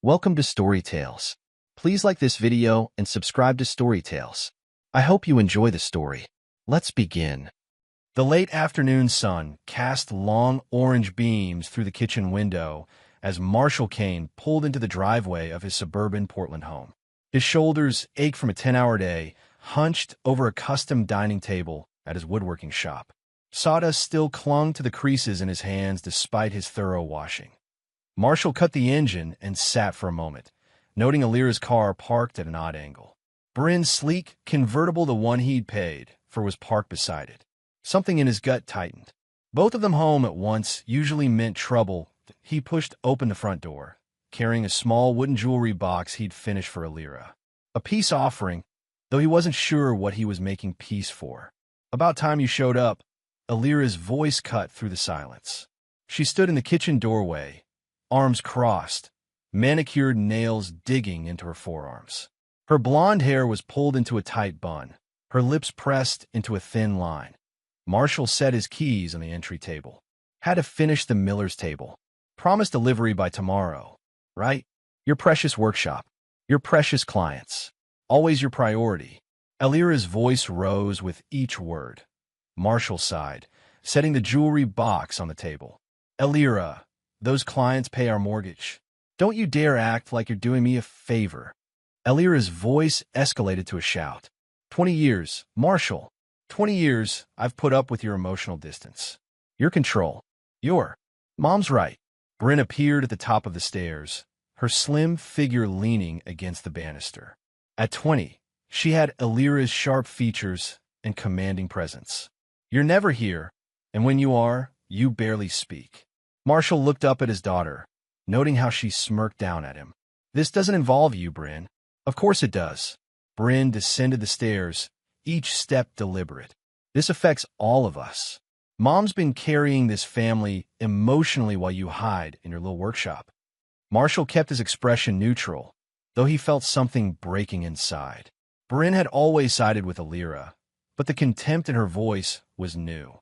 Welcome to Story Tales. Please like this video and subscribe to Story Tales. I hope you enjoy the story. Let's begin. The late afternoon sun cast long orange beams through the kitchen window as Marshall Kane pulled into the driveway of his suburban Portland home. His shoulders ached from a 10-hour day, hunched over a custom dining table at his woodworking shop. Sawdust still clung to the creases in his hands despite his thorough washing. Marshall cut the engine and sat for a moment, noting Alira's car parked at an odd angle. Bryn's sleek convertible, the one he'd paid for, was parked beside it. Something in his gut tightened. Both of them home at once usually meant trouble. He pushed open the front door, carrying a small wooden jewelry box he'd finished for Alira. A peace offering, though he wasn't sure what he was making peace for. "About time you showed up," Alira's voice cut through the silence. She stood in the kitchen doorway, arms crossed, manicured nails digging into her forearms. Her blonde hair was pulled into a tight bun, her lips pressed into a thin line. Marshall set his keys on the entry table. "Had to finish the Miller's table. Promised delivery by tomorrow, right? Your precious workshop. Your precious clients. Always your priority." Alira's voice rose with each word. Marshall sighed, setting the jewelry box on the table. "Alira, those clients pay our mortgage. Don't you dare act like you're doing me a favor." Alira's voice escalated to a shout. 20 years, Marshall. 20 years I've put up with your emotional distance. Your control. Your mom's right." Bryn appeared at the top of the stairs, her slim figure leaning against the banister. At 20, she had Alira's sharp features and commanding presence. "You're never here, and when you are, you barely speak." Marshall looked up at his daughter, noting how she smirked down at him. "This doesn't involve you, Bryn." "Of course it does." Bryn descended the stairs, each step deliberate. "This affects all of us. Mom's been carrying this family emotionally while you hide in your little workshop." Marshall kept his expression neutral, though he felt something breaking inside. Bryn had always sided with Alira, but the contempt in her voice was new.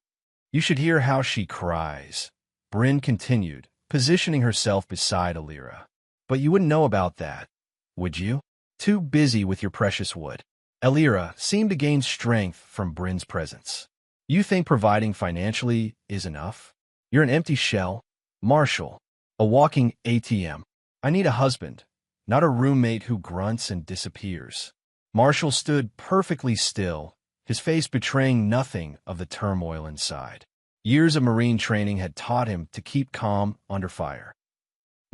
"You should hear how she cries," Bryn continued, positioning herself beside Alira. "But you wouldn't know about that, would you? Too busy with your precious wood." Alira seemed to gain strength from Bryn's presence. "You think providing financially is enough? You're an empty shell, Marshall, a walking ATM. I need a husband, not a roommate who grunts and disappears." Marshall stood perfectly still, his face betraying nothing of the turmoil inside. Years of Marine training had taught him to keep calm under fire.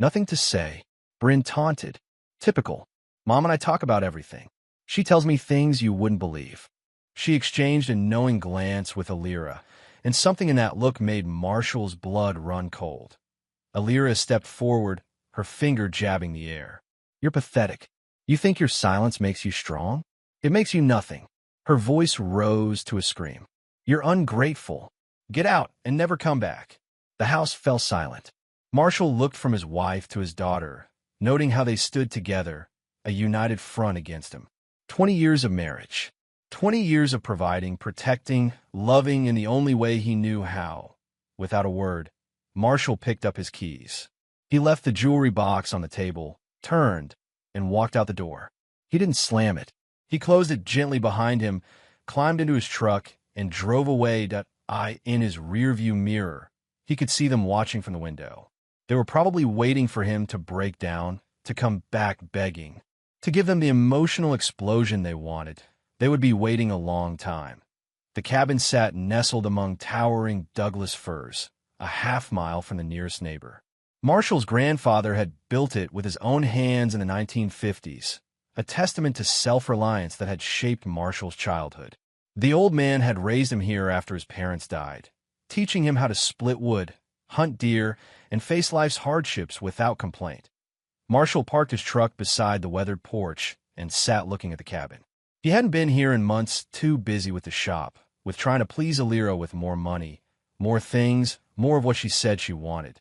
"Nothing to say," Bryn taunted. "Typical. Mom and I talk about everything. She tells me things you wouldn't believe." She exchanged a knowing glance with Alira, and something in that look made Marshall's blood run cold. Alira stepped forward, her finger jabbing the air. "You're pathetic. You think your silence makes you strong? It makes you nothing." Her voice rose to a scream. "You're ungrateful. Get out and never come back." The house fell silent. Marshall looked from his wife to his daughter, noting how they stood together, a united front against him. 20 years of marriage. 20 years of providing, protecting, loving in the only way he knew how. Without a word, Marshall picked up his keys. He left the jewelry box on the table, turned, and walked out the door. He didn't slam it. He closed it gently behind him, climbed into his truck, and drove away. In his rearview mirror, he could see them watching from the window. They were probably waiting for him to break down, to come back begging, to give them the emotional explosion they wanted. They would be waiting a long time. The cabin sat nestled among towering Douglas firs, a half-mile from the nearest neighbor. Marshall's grandfather had built it with his own hands in the 1950s, a testament to self-reliance that had shaped Marshall's childhood. The old man had raised him here after his parents died, teaching him how to split wood, hunt deer, and face life's hardships without complaint. Marshall parked his truck beside the weathered porch and sat looking at the cabin. He hadn't been here in months, too busy with the shop, with trying to please Alira with more money, more things, more of what she said she wanted.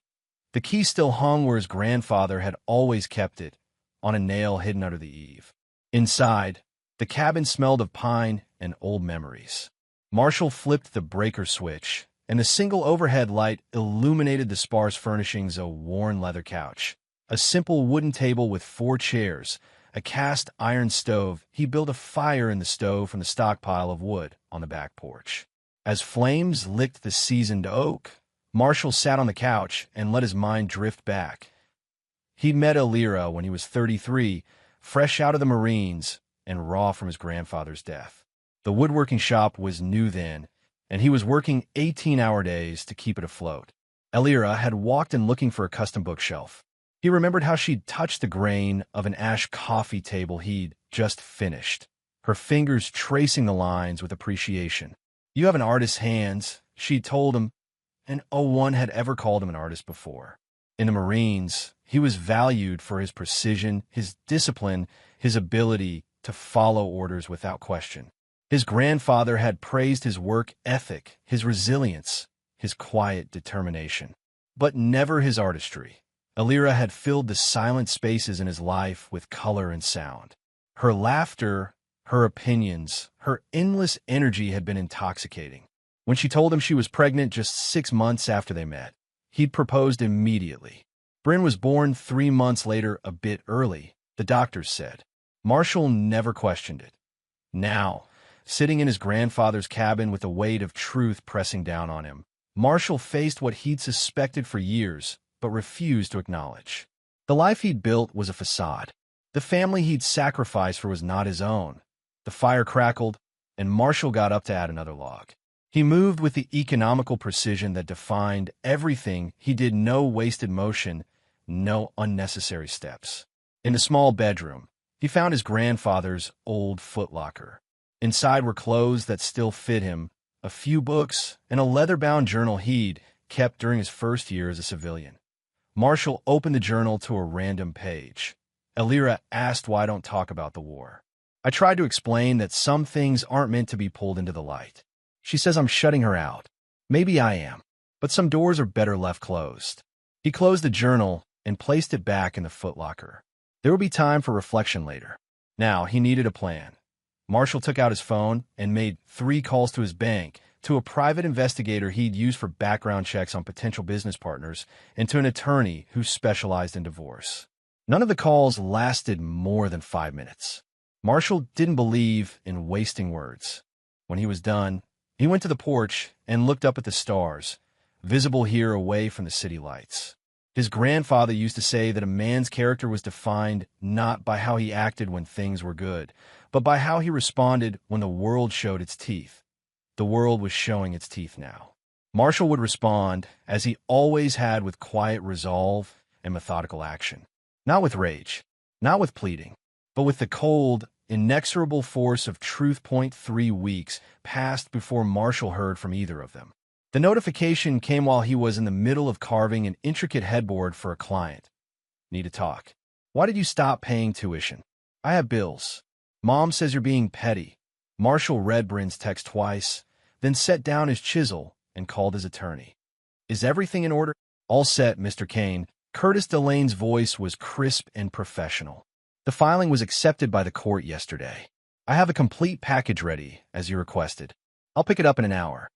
The key still hung where his grandfather had always kept it, on a nail hidden under the eave. Inside, the cabin smelled of pine and old memories. Marshall flipped the breaker switch, and the single overhead light illuminated the sparse furnishings of a worn leather couch, A simple wooden table with 4 chairs, a cast iron stove. He built a fire in the stove from the stockpile of wood on the back porch. As flames licked the seasoned oak, Marshall sat on the couch and let his mind drift back. He'd met Elira when he was 33, fresh out of the Marines and raw from his grandfather's death. The woodworking shop was new then, and he was working 18-hour days to keep it afloat. Elira had walked in looking for a custom bookshelf. He remembered how she'd touched the grain of an ash coffee table he'd just finished, her fingers tracing the lines with appreciation. "You have an artist's hands," she'd told him, and no one had ever called him an artist before. In the Marines, he was valued for his precision, his discipline, his ability to follow orders without question. His grandfather had praised his work ethic, his resilience, his quiet determination, but never his artistry. Elira had filled the silent spaces in his life with color and sound. Her laughter, her opinions, her endless energy had been intoxicating. When she told him she was pregnant just 6 months after they met, he'd proposed immediately. Bryn was born 3 months later, a bit early, the doctors said. Marshall never questioned it. Now, sitting in his grandfather's cabin with the weight of truth pressing down on him, Marshall faced what he'd suspected for years, but refused to acknowledge. The life he'd built was a facade. The family he'd sacrificed for was not his own. The fire crackled, and Marshall got up to add another log. He moved with the economical precision that defined everything. He did no wasted motion, no unnecessary steps. In the small bedroom, he found his grandfather's old footlocker. Inside were clothes that still fit him, a few books, and a leather-bound journal he'd kept during his first year as a civilian. Marshall opened the journal to a random page. Elira asked why I don't talk about the war. I tried to explain that some things aren't meant to be pulled into the light. She says I'm shutting her out. Maybe I am, but some doors are better left closed. He closed the journal and placed it back in the footlocker. There would be time for reflection later. Now he needed a plan. Marshall took out his phone and made 3 calls to his bank, to a private investigator he'd used for background checks on potential business partners, and to an attorney who specialized in divorce. None of the calls lasted more than 5 minutes. Marshall didn't believe in wasting words. When he was done, he went to the porch and looked up at the stars, visible here away from the city lights. His grandfather used to say that a man's character was defined not by how he acted when things were good, but by how he responded when the world showed its teeth. The world was showing its teeth now. Marshall would respond, as he always had, with quiet resolve and methodical action. Not with rage, not with pleading, but with the cold, inexorable force of truth. 3 weeks passed before Marshall heard from either of them. The notification came while he was in the middle of carving an intricate headboard for a client. "Need to talk. Why did you stop paying tuition?" "I have bills." "Mom says you're being petty." Marshall read Bryn's text twice, then set down his chisel and called his attorney. "Is everything in order?" "All set, Mr. Kane." Curtis Delane's voice was crisp and professional. "The filing was accepted by the court yesterday. I have a complete package ready, as you requested. I'll pick it up in an hour."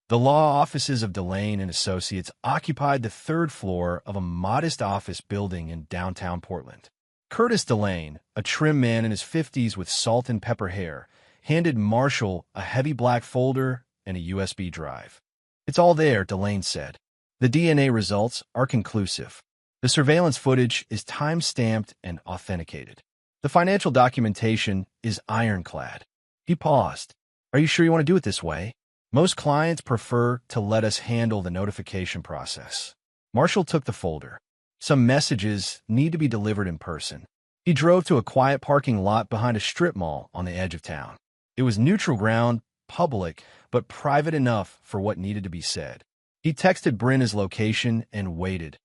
The law offices of Delane and Associates occupied the 3rd floor of a modest office building in downtown Portland. Curtis Delane, a trim man in his 50s with salt and pepper hair, handed Marshall a heavy black folder and a USB drive. "It's all there," Delane said. "The DNA results are conclusive. The surveillance footage is time-stamped and authenticated. The financial documentation is ironclad." He paused. "Are you sure you want to do it this way? Most clients prefer to let us handle the notification process." Marshall took the folder. Some messages need to be delivered in person. He drove to a quiet parking lot behind a strip mall on the edge of town. It was neutral ground, public, but private enough for what needed to be said. He texted Bryn his location and waited.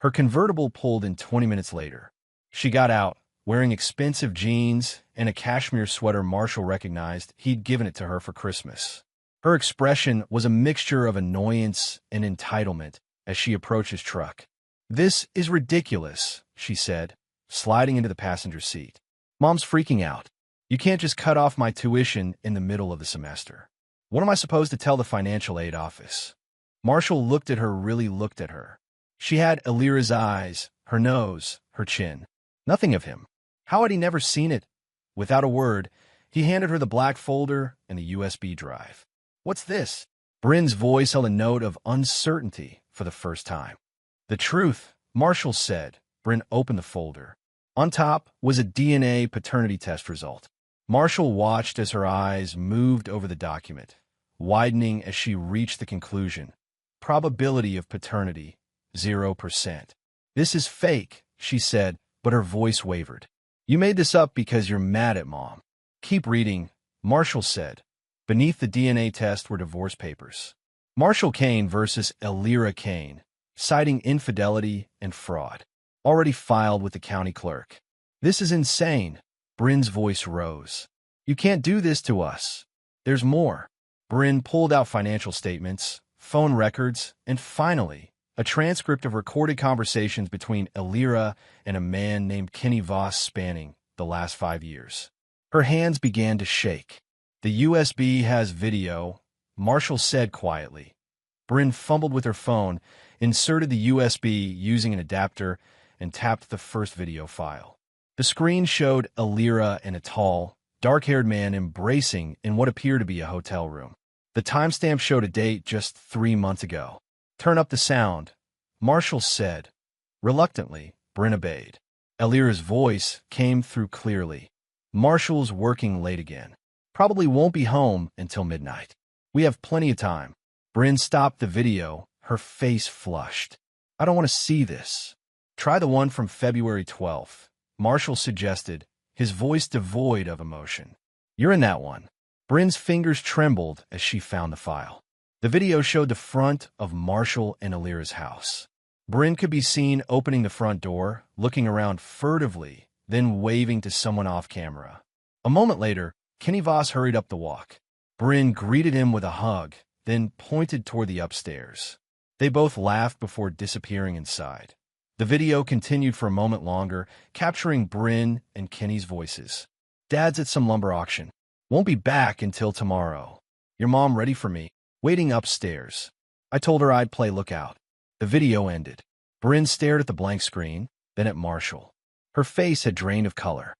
Her convertible pulled in 20 minutes later. She got out, wearing expensive jeans and a cashmere sweater Marshall recognized he'd given it to her for Christmas. Her expression was a mixture of annoyance and entitlement as she approached his truck. "This is ridiculous," she said, sliding into the passenger seat. "Mom's freaking out. You can't just cut off my tuition in the middle of the semester. What am I supposed to tell the financial aid office?" Marshall looked at her. She had Elira's eyes, her nose, her chin. Nothing of him. How had he never seen it? Without a word, he handed her the black folder and the USB drive. What's this? Bryn's voice held a note of uncertainty for the first time. The truth, Marshall said. Bryn opened the folder. On top was a DNA paternity test result. Marshall watched as her eyes moved over the document, widening as she reached the conclusion. Probability of paternity, 0%. This is fake, she said, but her voice wavered. You made this up because you're mad at Mom. Keep reading, Marshall said. Beneath the DNA test were divorce papers. Marshall Kane versus Elira Kane, citing infidelity and fraud. Already filed with the county clerk. This is insane. Bryn's voice rose. You can't do this to us. There's more. Bryn pulled out financial statements, phone records, and finally, a transcript of recorded conversations between Elira and a man named Kenny Voss spanning the last 5 years. Her hands began to shake. The USB has video, Marshall said quietly. Bryn fumbled with her phone, inserted the USB using an adapter, and tapped the first video file. The screen showed Elira and a tall, dark-haired man embracing in what appeared to be a hotel room. The timestamp showed a date just 3 months ago. Turn up the sound, Marshall said. Reluctantly, Bryn obeyed. Elira's voice came through clearly. Marshall's working late again. Probably won't be home until midnight. We have plenty of time. Bryn stopped the video, her face flushed. I don't want to see this. Try the one from February 12th, Marshall suggested, his voice devoid of emotion. You're in that one. Bryn's fingers trembled as she found the file. The video showed the front of Marshall and Elira's house. Bryn could be seen opening the front door, looking around furtively, then waving to someone off camera. A moment later, Kenny Voss hurried up the walk. Bryn greeted him with a hug, then pointed toward the upstairs. They both laughed before disappearing inside. The video continued for a moment longer, capturing Bryn and Kenny's voices. Dad's at some lumber auction. Won't be back until tomorrow. Your mom ready for me, waiting upstairs. I told her I'd play lookout. The video ended. Bryn stared at the blank screen, then at Marshall. Her face had drained of color.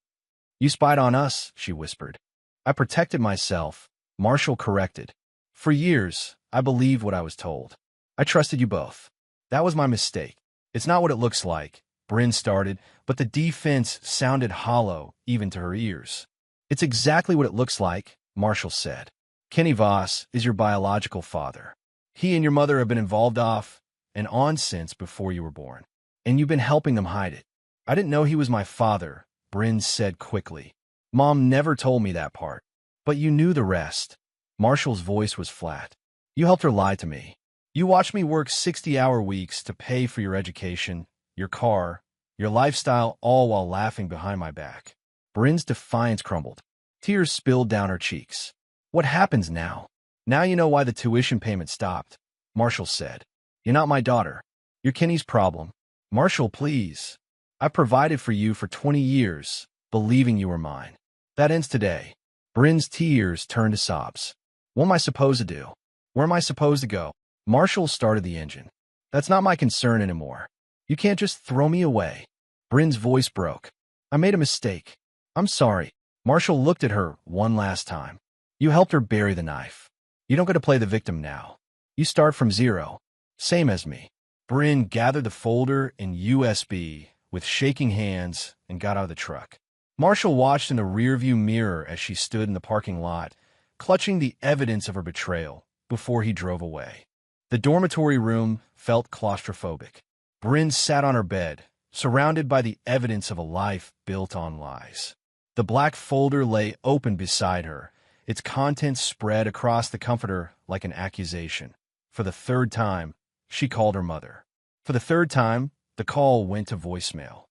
You spied on us, she whispered. I protected myself, Marshall corrected. For years, I believed what I was told. I trusted you both. That was my mistake. It's not what it looks like, Bryn started, but the defense sounded hollow, even to her ears. It's exactly what it looks like, Marshall said. Kenny Voss is your biological father. He and your mother have been involved off and on since before you were born. And you've been helping them hide it. I didn't know he was my father, Bryn said quickly. Mom never told me that part. But you knew the rest. Marshall's voice was flat. You helped her lie to me. You watched me work 60-hour weeks to pay for your education, your car, your lifestyle, all while laughing behind my back. Bryn's defiance crumbled. Tears spilled down her cheeks. What happens now? Now you know why the tuition payment stopped, Marshall said. You're not my daughter. You're Kenny's problem. Marshall, please. I provided for you for 20 years, believing you were mine. That ends today. Bryn's tears turned to sobs. What am I supposed to do? Where am I supposed to go? Marshall started the engine. That's not my concern anymore. You can't just throw me away. Bryn's voice broke. I made a mistake. I'm sorry. Marshall looked at her one last time. You helped her bury the knife. You don't get to play the victim now. You start from zero. Same as me. Bryn gathered the folder and USB with shaking hands and got out of the truck. Marshall watched in the rearview mirror as she stood in the parking lot, clutching the evidence of her betrayal before he drove away. The dormitory room felt claustrophobic. Bryn sat on her bed, surrounded by the evidence of a life built on lies. The black folder lay open beside her, its contents spread across the comforter like an accusation. For the third time, she called her mother. For the third time, the call went to voicemail.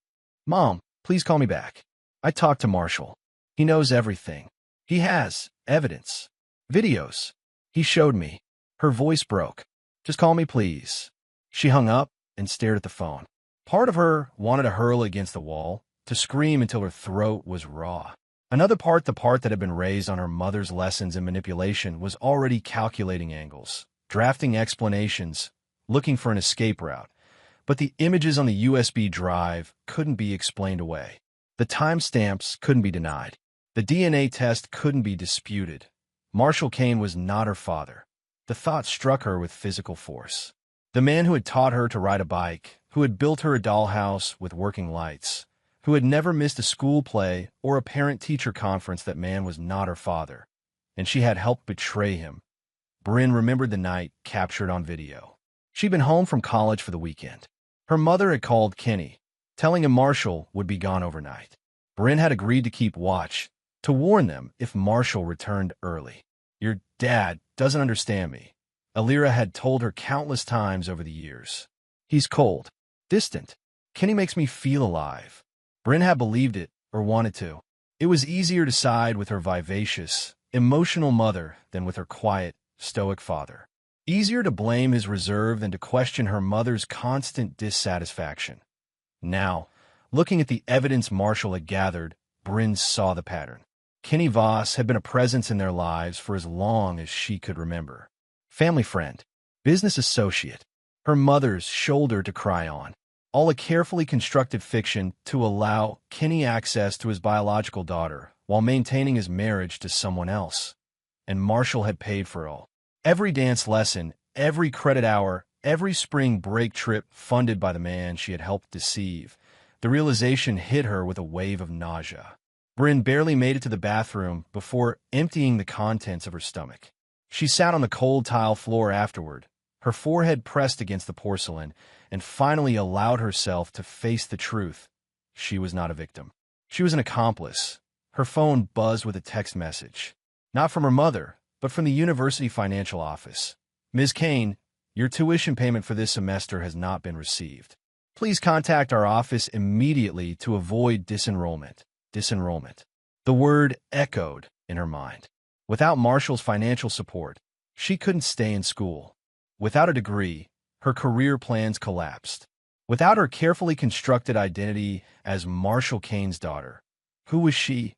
Mom, please call me back. I talked to Marshall. He knows everything. He has evidence. Videos. He showed me. Her voice broke. Just call me, please. She hung up and stared at the phone. Part of her wanted to hurl against the wall, to scream until her throat was raw. Another part, the part that had been raised on her mother's lessons in manipulation, was already calculating angles, drafting explanations, looking for an escape route. But the images on the USB drive couldn't be explained away. The timestamps couldn't be denied. The DNA test couldn't be disputed. Marshall Kane was not her father. The thought struck her with physical force. The man who had taught her to ride a bike, who had built her a dollhouse with working lights, who had never missed a school play or a parent-teacher conference, that man was not her father, and she had helped betray him. Bryn remembered the night captured on video. She'd been home from college for the weekend. Her mother had called Kenny, telling him Marshall would be gone overnight. Bryn had agreed to keep watch, to warn them if Marshall returned early. "Your dad doesn't understand me," Alira had told her countless times over the years. "He's cold, distant. Kenny makes me feel alive." Bryn had believed it, or wanted to. It was easier to side with her vivacious, emotional mother than with her quiet, stoic father. Easier to blame his reserve than to question her mother's constant dissatisfaction. Now, looking at the evidence Marshall had gathered, Bryn saw the pattern. Kenny Voss had been a presence in their lives for as long as she could remember. Family friend, business associate, her mother's shoulder to cry on. All a carefully constructed fiction to allow Kenny access to his biological daughter while maintaining his marriage to someone else. And Marshall had paid for it all. Every dance lesson, every credit hour, every spring break trip funded by the man she had helped deceive. The realization hit her with a wave of nausea. Bryn barely made it to the bathroom before emptying the contents of her stomach. She sat on the cold tile floor afterward, her forehead pressed against the porcelain, and finally allowed herself to face the truth. She was not a victim. She was an accomplice. Her phone buzzed with a text message. Not from her mother, but from the university financial office. "Ms. Kane, your tuition payment for this semester has not been received. Please contact our office immediately to avoid disenrollment." Disenrollment. The word echoed in her mind. Without Marshall's financial support, she couldn't stay in school. Without a degree, her career plans collapsed. Without her carefully constructed identity as Marshall Kane's daughter, who was she?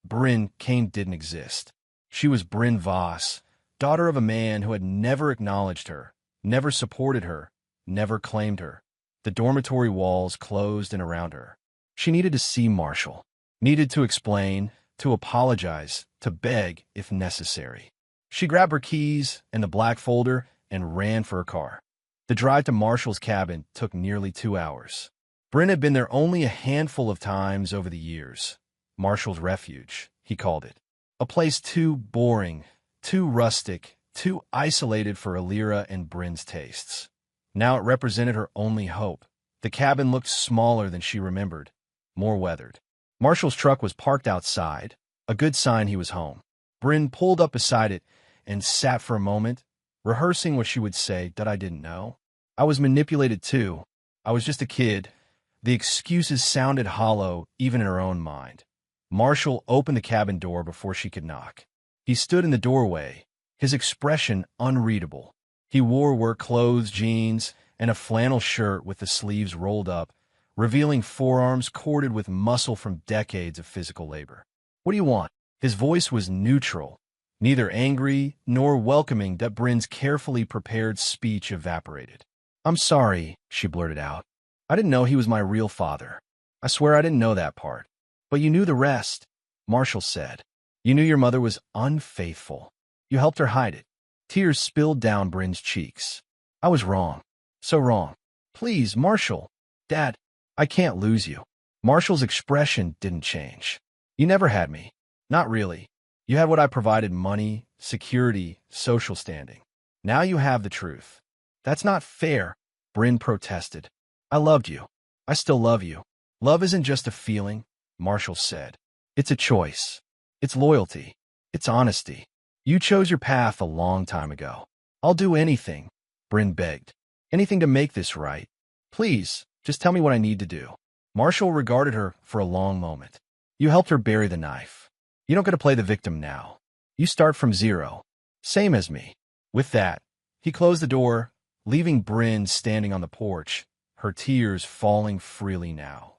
Bryn Kane didn't exist. She was Bryn Voss, daughter of a man who had never acknowledged her, never supported her, never claimed her. The dormitory walls closed in around her. She needed to see Marshall, needed to explain, to apologize, to beg if necessary. She grabbed her keys and the black folder and ran for her car. The drive to Marshall's cabin took nearly 2 hours. Bryn had been there only a handful of times over the years. Marshall's refuge, he called it. A place too boring, too rustic, too isolated for Alira and Bryn's tastes. Now it represented her only hope. The cabin looked smaller than she remembered, more weathered. Marshall's truck was parked outside, a good sign he was home. Bryn pulled up beside it and sat for a moment, rehearsing what she would say. "That I didn't know. I was manipulated too. I was just a kid." The excuses sounded hollow even in her own mind. Marshall opened the cabin door before she could knock. He stood in the doorway, his expression unreadable. He wore work clothes, jeans, and a flannel shirt with the sleeves rolled up, revealing forearms corded with muscle from decades of physical labor. "What do you want?" His voice was neutral, neither angry nor welcoming. That Bryn's carefully prepared speech evaporated. "I'm sorry," she blurted out. "I didn't know he was my real father. I swear I didn't know that part. But you knew the rest," Marshall said. "You knew your mother was unfaithful. You helped her hide it." Tears spilled down Bryn's cheeks. "I was wrong. So wrong. Please, Marshall. Dad, I can't lose you." Marshall's expression didn't change. "You never had me. Not really. You had what I provided: money, security, social standing. Now you have the truth." "That's not fair," Bryn protested. "I loved you. I still love you." "Love isn't just a feeling," Marshall said. "It's a choice. It's loyalty. It's honesty. You chose your path a long time ago." "I'll do anything," Bryn begged. "Anything to make this right. Please, just tell me what I need to do." Marshall regarded her for a long moment. "You helped her bury the knife. You don't get to play the victim now. You start from zero. Same as me." With that, he closed the door, leaving Bryn standing on the porch, her tears falling freely now.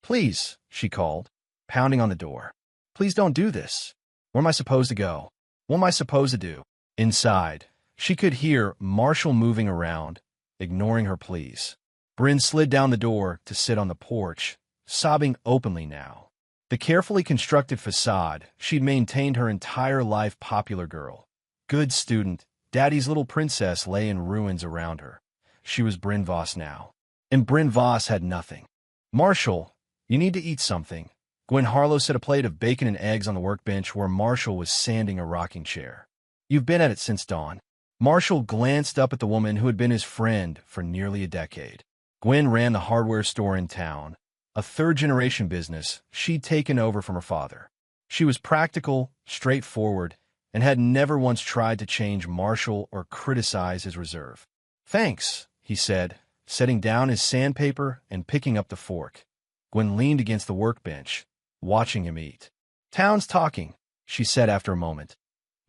"Please," she called, pounding on the door. "Please don't do this. Where am I supposed to go? What am I supposed to do?" Inside, she could hear Marshall moving around, ignoring her pleas. Bryn slid down the door to sit on the porch, sobbing openly now. The carefully constructed facade she'd maintained her entire life, popular girl, good student, daddy's little princess, lay in ruins around her. She was Bryn Voss now. And Bryn Voss had nothing. "Marshall, you need to eat something." Gwen Harlow set a plate of bacon and eggs on the workbench where Marshall was sanding a rocking chair. "You've been at it since dawn." Marshall glanced up at the woman who had been his friend for nearly a decade. Gwen ran the hardware store in town, a third-generation business she'd taken over from her father. She was practical, straightforward, and had never once tried to change Marshall or criticize his reserve. "Thanks," he said, setting down his sandpaper and picking up the fork. Gwen leaned against the workbench, watching him eat. "Town's talking," she said after a moment.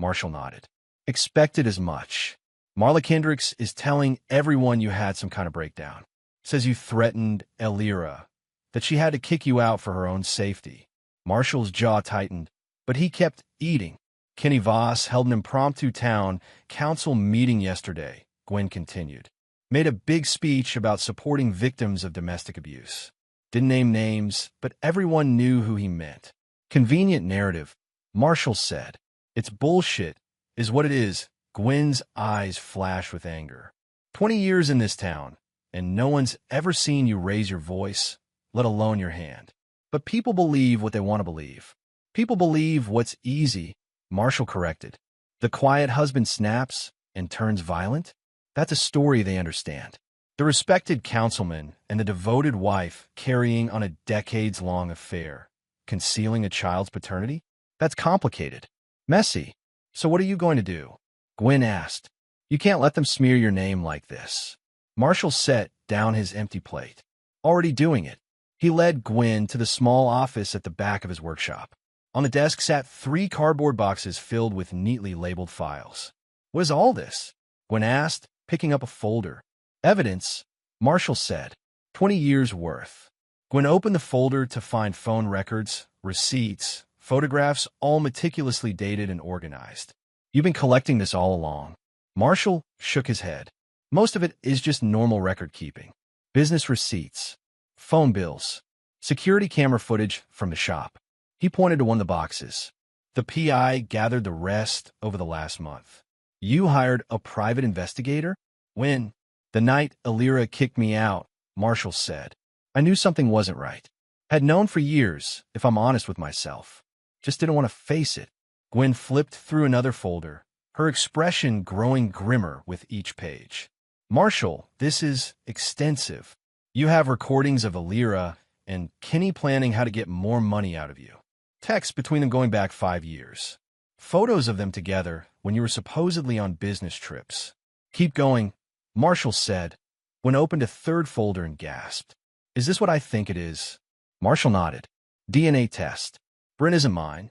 Marshall nodded. "Expected as much. Marla Kendricks is telling everyone you had some kind of breakdown. Says you threatened Elira, that she had to kick you out for her own safety." Marshall's jaw tightened, but he kept eating. "Kenny Voss held an impromptu town council meeting yesterday," Gwen continued. "Made a big speech about supporting victims of domestic abuse. Didn't name names, but everyone knew who he meant." "Convenient narrative," Marshall said. "It's bullshit, is what it is." Gwen's eyes flashed with anger. 20 years in this town, and no one's ever seen you raise your voice, let alone your hand. But people believe what they want to believe. People believe what's easy," Marshall corrected. "The quiet husband snaps and turns violent? That's a story they understand. The respected councilman and the devoted wife carrying on a decades-long affair, concealing a child's paternity? That's complicated. Messy. So what are you going to do?" Gwen asked. "You can't let them smear your name like this." Marshall set down his empty plate. "Already doing it." He led Gwen to the small office at the back of his workshop. On the desk sat 3 cardboard boxes filled with neatly labeled files. "What is all this?" Gwen asked, picking up a folder. "Evidence," Marshall said. 20 years' worth. Gwen opened the folder to find phone records, receipts, photographs, all meticulously dated and organized. "You've been collecting this all along." Marshall shook his head. "Most of it is just normal record keeping. Business receipts, phone bills, security camera footage from the shop." He pointed to one of the boxes. "The PI gathered the rest over the last month." "You hired a private investigator?" "When?" "The night Elira kicked me out," Marshall said. "I knew something wasn't right. Had known for years, if I'm honest with myself. Just didn't want to face it." Gwen flipped through another folder, her expression growing grimmer with each page. "Marshall, this is extensive. You have recordings of Elira and Kenny planning how to get more money out of you. Texts between them going back 5 years. Photos of them together when you were supposedly on business trips." "Keep going," Marshall said. Gwen opened a third folder and gasped. "Is this what I think it is?" Marshall nodded. "DNA test. Bryn isn't mine."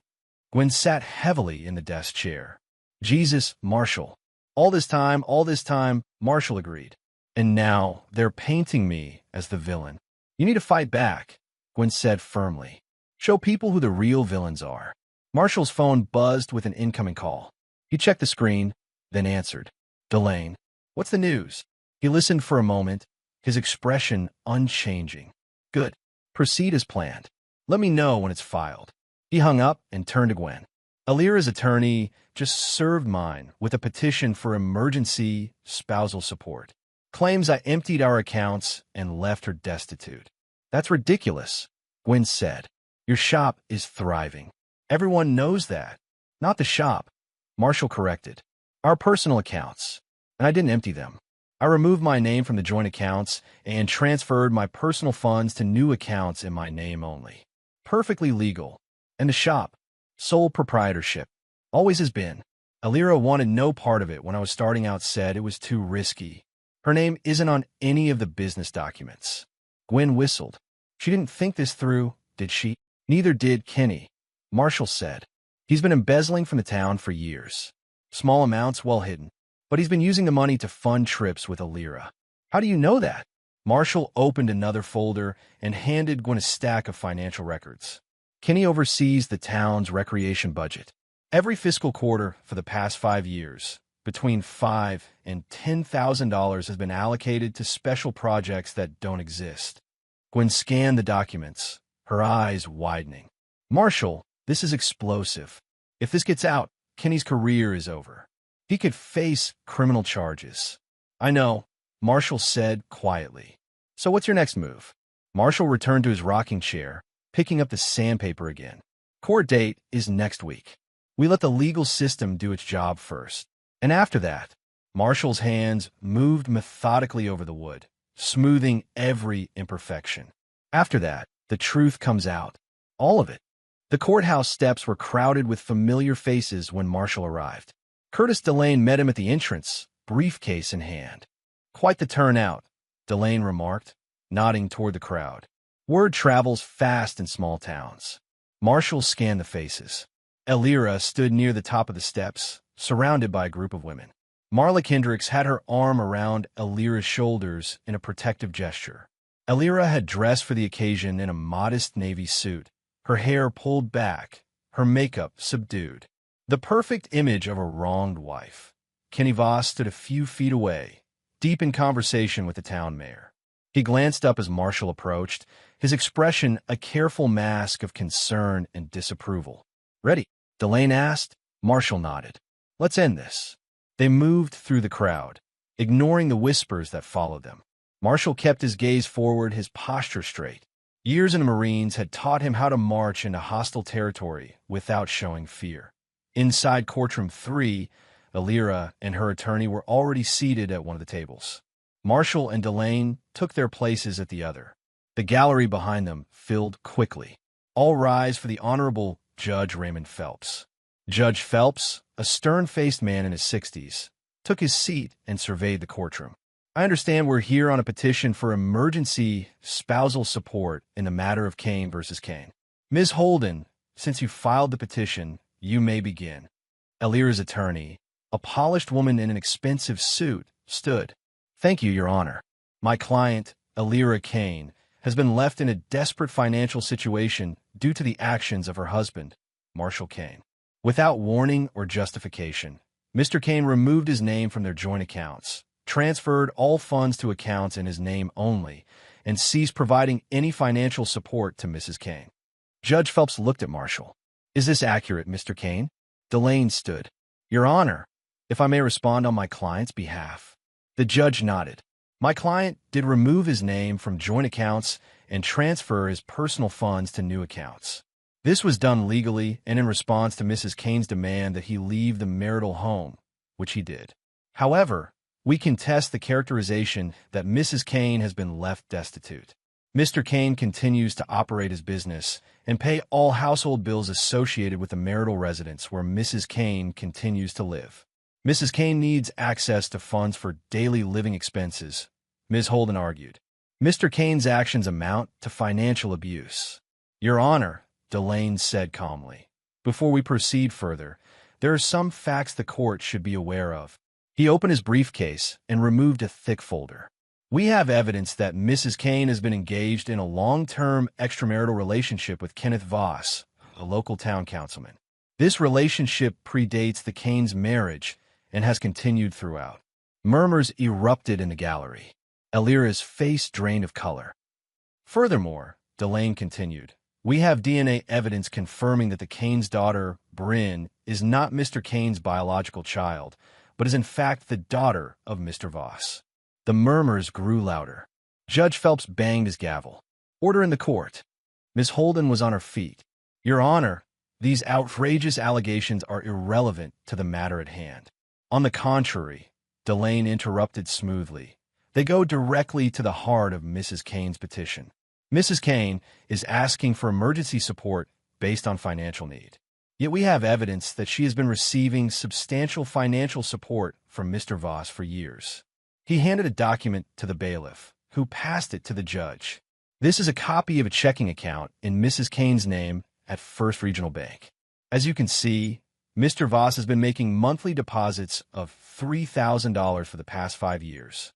Gwen sat heavily in the desk chair. "Jesus, Marshall. All this time," Marshall agreed. "And now they're painting me as the villain." "You need to fight back," Gwen said firmly. "Show people who the real villains are." Marshall's phone buzzed with an incoming call. He checked the screen, then answered. "Delane, what's the news?" He listened for a moment, his expression unchanging. "Good. Proceed as planned. Let me know when it's filed." He hung up and turned to Gwen. "Elira's attorney just served mine with a petition for emergency spousal support. Claims I emptied our accounts and left her destitute." "That's ridiculous," Gwen said. "Your shop is thriving. Everyone knows that." "Not the shop," Marshall corrected. "Our personal accounts. And I didn't empty them. I removed my name from the joint accounts and transferred my personal funds to new accounts in my name only. Perfectly legal. And the shop, sole proprietorship. Always has been. Elira wanted no part of it when I was starting out, said it was too risky. Her name isn't on any of the business documents." Gwen whistled. She didn't think this through, did she? "Neither did Kenny," Marshall said. "He's been embezzling from the town for years. Small amounts, well hidden. But he's been using the money to fund trips with Elira." "How do you know that?" Marshall opened another folder and handed Gwen a stack of financial records. "Kenny oversees the town's recreation budget. Every fiscal quarter for the past 5 years, Between $5,000 and $10,000 has been allocated to special projects that don't exist. Gwen scanned the documents, her eyes widening. Marshall, this is explosive. If this gets out, Kenny's career is over. He could face criminal charges. I know, Marshall said quietly. So what's your next move? Marshall returned to his rocking chair, picking up the sandpaper again. Court date is next week. We let the legal system do its job first. And after that, Marshall's hands moved methodically over the wood, smoothing every imperfection. After that, the truth comes out. All of it. The courthouse steps were crowded with familiar faces when Marshall arrived. Curtis Delane met him at the entrance, briefcase in hand. Quite the turnout, Delane remarked, nodding toward the crowd. Word travels fast in small towns. Marshall scanned the faces. Elira stood near the top of the steps, surrounded by a group of women. Marla Kendricks had her arm around Elira's shoulders in a protective gesture. Elira had dressed for the occasion in a modest navy suit, her hair pulled back, her makeup subdued. The perfect image of a wronged wife. Kenny Voss stood a few feet away, deep in conversation with the town mayor. He glanced up as Marshall approached, his expression a careful mask of concern and disapproval. Ready? Delane asked. Marshall nodded. Let's end this. They moved through the crowd, ignoring the whispers that followed them. Marshall kept his gaze forward, his posture straight. Years in the Marines had taught him how to march into hostile territory without showing fear. Inside courtroom 3, Elira and her attorney were already seated at one of the tables. Marshall and Delane took their places at the other. The gallery behind them filled quickly. All rise for the Honorable Judge Raymond Phelps. Judge Phelps, a stern-faced man in his 60s, took his seat and surveyed the courtroom. I understand we're here on a petition for emergency spousal support in the matter of Kane versus Kane. Ms. Holden, since you filed the petition, you may begin. Elira's attorney, a polished woman in an expensive suit, stood. Thank you, Your Honor. My client, Elira Kane, has been left in a desperate financial situation due to the actions of her husband, Marshall Kane. Without warning or justification, Mr. Kane removed his name from their joint accounts, transferred all funds to accounts in his name only, and ceased providing any financial support to Mrs. Kane. Judge Phelps looked at Marshall. Is this accurate, Mr. Kane? Delane stood. Your Honor, if I may respond on my client's behalf. The judge nodded. My client did remove his name from joint accounts and transfer his personal funds to new accounts. This was done legally and in response to Mrs. Kane's demand that he leave the marital home, which he did. However, we contest the characterization that Mrs. Kane has been left destitute. Mr. Kane continues to operate his business and pay all household bills associated with the marital residence where Mrs. Kane continues to live. Mrs. Kane needs access to funds for daily living expenses, Ms. Holden argued. Mr. Kane's actions amount to financial abuse. Your Honor, Delane said calmly. Before we proceed further, there are some facts the court should be aware of. He opened his briefcase and removed a thick folder. We have evidence that Mrs. Kane has been engaged in a long-term extramarital relationship with Kenneth Voss, a local town councilman. This relationship predates the Kane's marriage and has continued throughout. Murmurs erupted in the gallery. Elira's face drained of color. Furthermore, Delane continued, we have DNA evidence confirming that the Kane's daughter, Bryn, is not Mr. Kane's biological child, but is in fact the daughter of Mr. Voss. The murmurs grew louder. Judge Phelps banged his gavel. Order in the court. Miss Holden was on her feet. Your Honor, these outrageous allegations are irrelevant to the matter at hand. On the contrary, Delane interrupted smoothly. They go directly to the heart of Mrs. Kane's petition. Mrs. Kane is asking for emergency support based on financial need. Yet we have evidence that she has been receiving substantial financial support from Mr. Voss for years. He handed a document to the bailiff, who passed it to the judge. This is a copy of a checking account in Mrs. Kane's name at First Regional Bank. As you can see, Mr. Voss has been making monthly deposits of $3,000 for the past 5 years.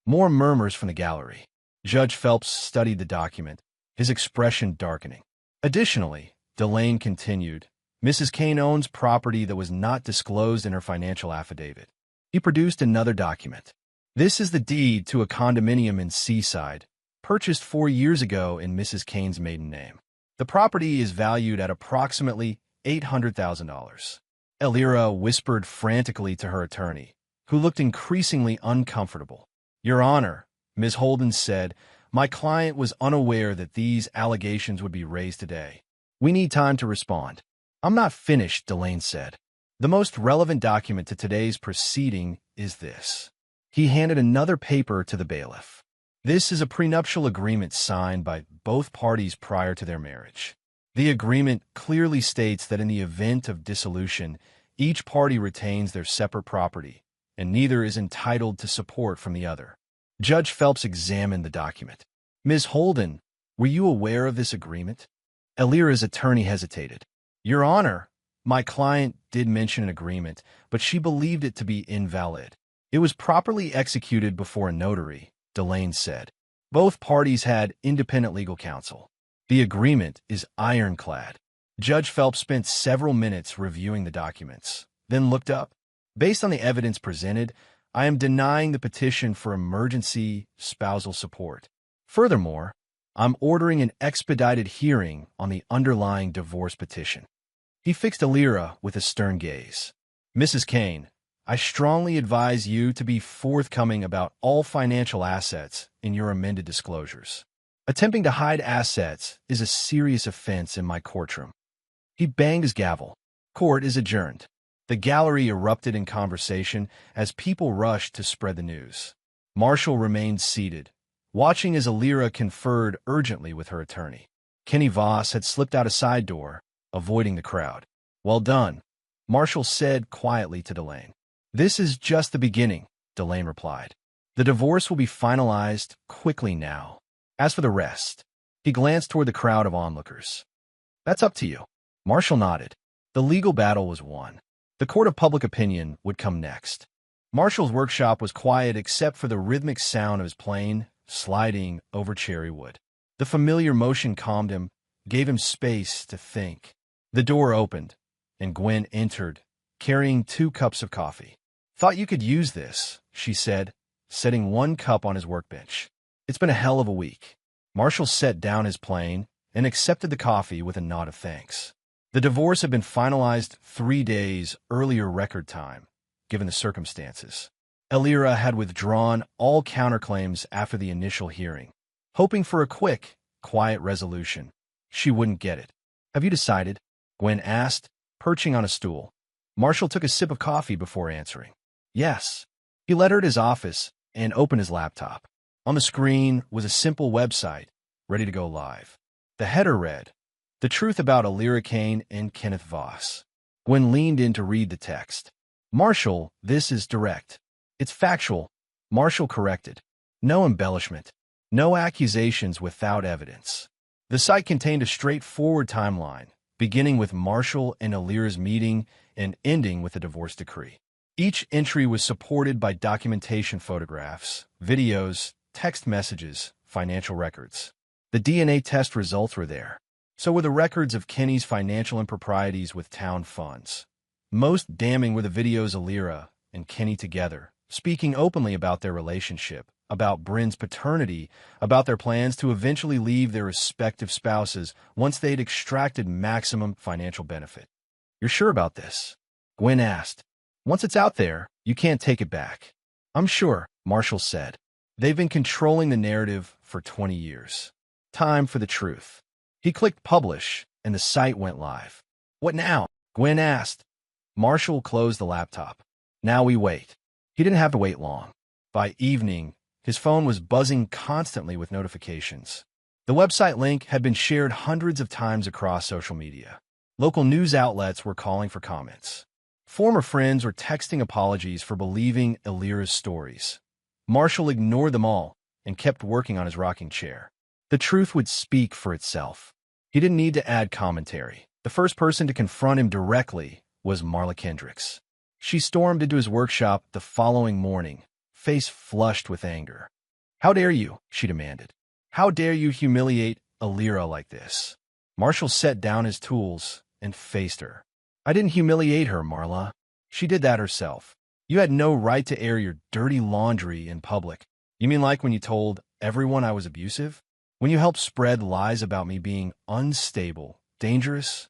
More murmurs from the gallery. Judge Phelps studied the document, his expression darkening. Additionally, Delane continued, Mrs. Kane owns property that was not disclosed in her financial affidavit. He produced another document. This is the deed to a condominium in Seaside, purchased 4 years ago in Mrs. Kane's maiden name. The property is valued at approximately $800,000. Elira whispered frantically to her attorney, who looked increasingly uncomfortable. Your Honor, Ms. Holden said, my client was unaware that these allegations would be raised today. We need time to respond. I'm not finished, Delane said. The most relevant document to today's proceeding is this. He handed another paper to the bailiff. This is a prenuptial agreement signed by both parties prior to their marriage. The agreement clearly states that in the event of dissolution, each party retains their separate property, and neither is entitled to support from the other. Judge Phelps examined the document. Ms. Holden, were you aware of this agreement? Elira's attorney hesitated. Your Honor, my client did mention an agreement, but she believed it to be invalid. It was properly executed before a notary, Delane said. Both parties had independent legal counsel. The agreement is ironclad. Judge Phelps spent several minutes reviewing the documents, then looked up. Based on the evidence presented, I am denying the petition for emergency spousal support. Furthermore, I'm ordering an expedited hearing on the underlying divorce petition. He fixed Elira with a stern gaze. Mrs. Kane, I strongly advise you to be forthcoming about all financial assets in your amended disclosures. Attempting to hide assets is a serious offense in my courtroom. He banged his gavel. Court is adjourned. The gallery erupted in conversation as people rushed to spread the news. Marshall remained seated, watching as Elira conferred urgently with her attorney. Kenny Voss had slipped out a side door, avoiding the crowd. Well done, Marshall said quietly to Delane. This is just the beginning, Delane replied. The divorce will be finalized quickly now. As for the rest, he glanced toward the crowd of onlookers. That's up to you. Marshall nodded. The legal battle was won. The court of public opinion would come next. Marshall's workshop was quiet except for the rhythmic sound of his plane sliding over cherry wood. The familiar motion calmed him, gave him space to think. The door opened, and Gwen entered, carrying 2 cups of coffee. Thought you could use this, she said, setting 1 cup on his workbench. It's been a hell of a week. Marshall set down his plane and accepted the coffee with a nod of thanks. The divorce had been finalized 3 days earlier record time, given the circumstances. Elira had withdrawn all counterclaims after the initial hearing, hoping for a quick, quiet resolution. She wouldn't get it. Have you decided? Gwen asked, perching on a stool. Marshall took a sip of coffee before answering. Yes. He led her to his office and opened his laptop. On the screen was a simple website, ready to go live. The header read, The Truth About Elira Kane and Kenneth Voss. Gwen leaned in to read the text. Marshall, this is direct. It's factual, Marshall corrected. No embellishment. No accusations without evidence. The site contained a straightforward timeline, beginning with Marshall and Elira's meeting and ending with the divorce decree. Each entry was supported by documentation photographs, videos, text messages, financial records. The DNA test results were there. So were the records of Kenny's financial improprieties with town funds. Most damning were the videos of Elira and Kenny together, speaking openly about their relationship, about Bryn's paternity, about their plans to eventually leave their respective spouses once they'd extracted maximum financial benefit. You're sure about this? Gwen asked. Once it's out there, you can't take it back. I'm sure, Marshall said. They've been controlling the narrative for 20 years. Time for the truth. He clicked publish, and the site went live. What now? Gwen asked. Marshall closed the laptop. Now we wait. He didn't have to wait long. By evening, his phone was buzzing constantly with notifications. The website link had been shared hundreds of times across social media. Local news outlets were calling for comments. Former friends were texting apologies for believing Elira's stories. Marshall ignored them all and kept working on his rocking chair. The truth would speak for itself. He didn't need to add commentary. The first person to confront him directly was Marla Kendricks. She stormed into his workshop the following morning, face flushed with anger. How dare you? She demanded. How dare you humiliate Elira like this? Marshall set down his tools and faced her. I didn't humiliate her, Marla. She did that herself. You had no right to air your dirty laundry in public. You mean like when you told everyone I was abusive? When you helped spread lies about me being unstable, dangerous?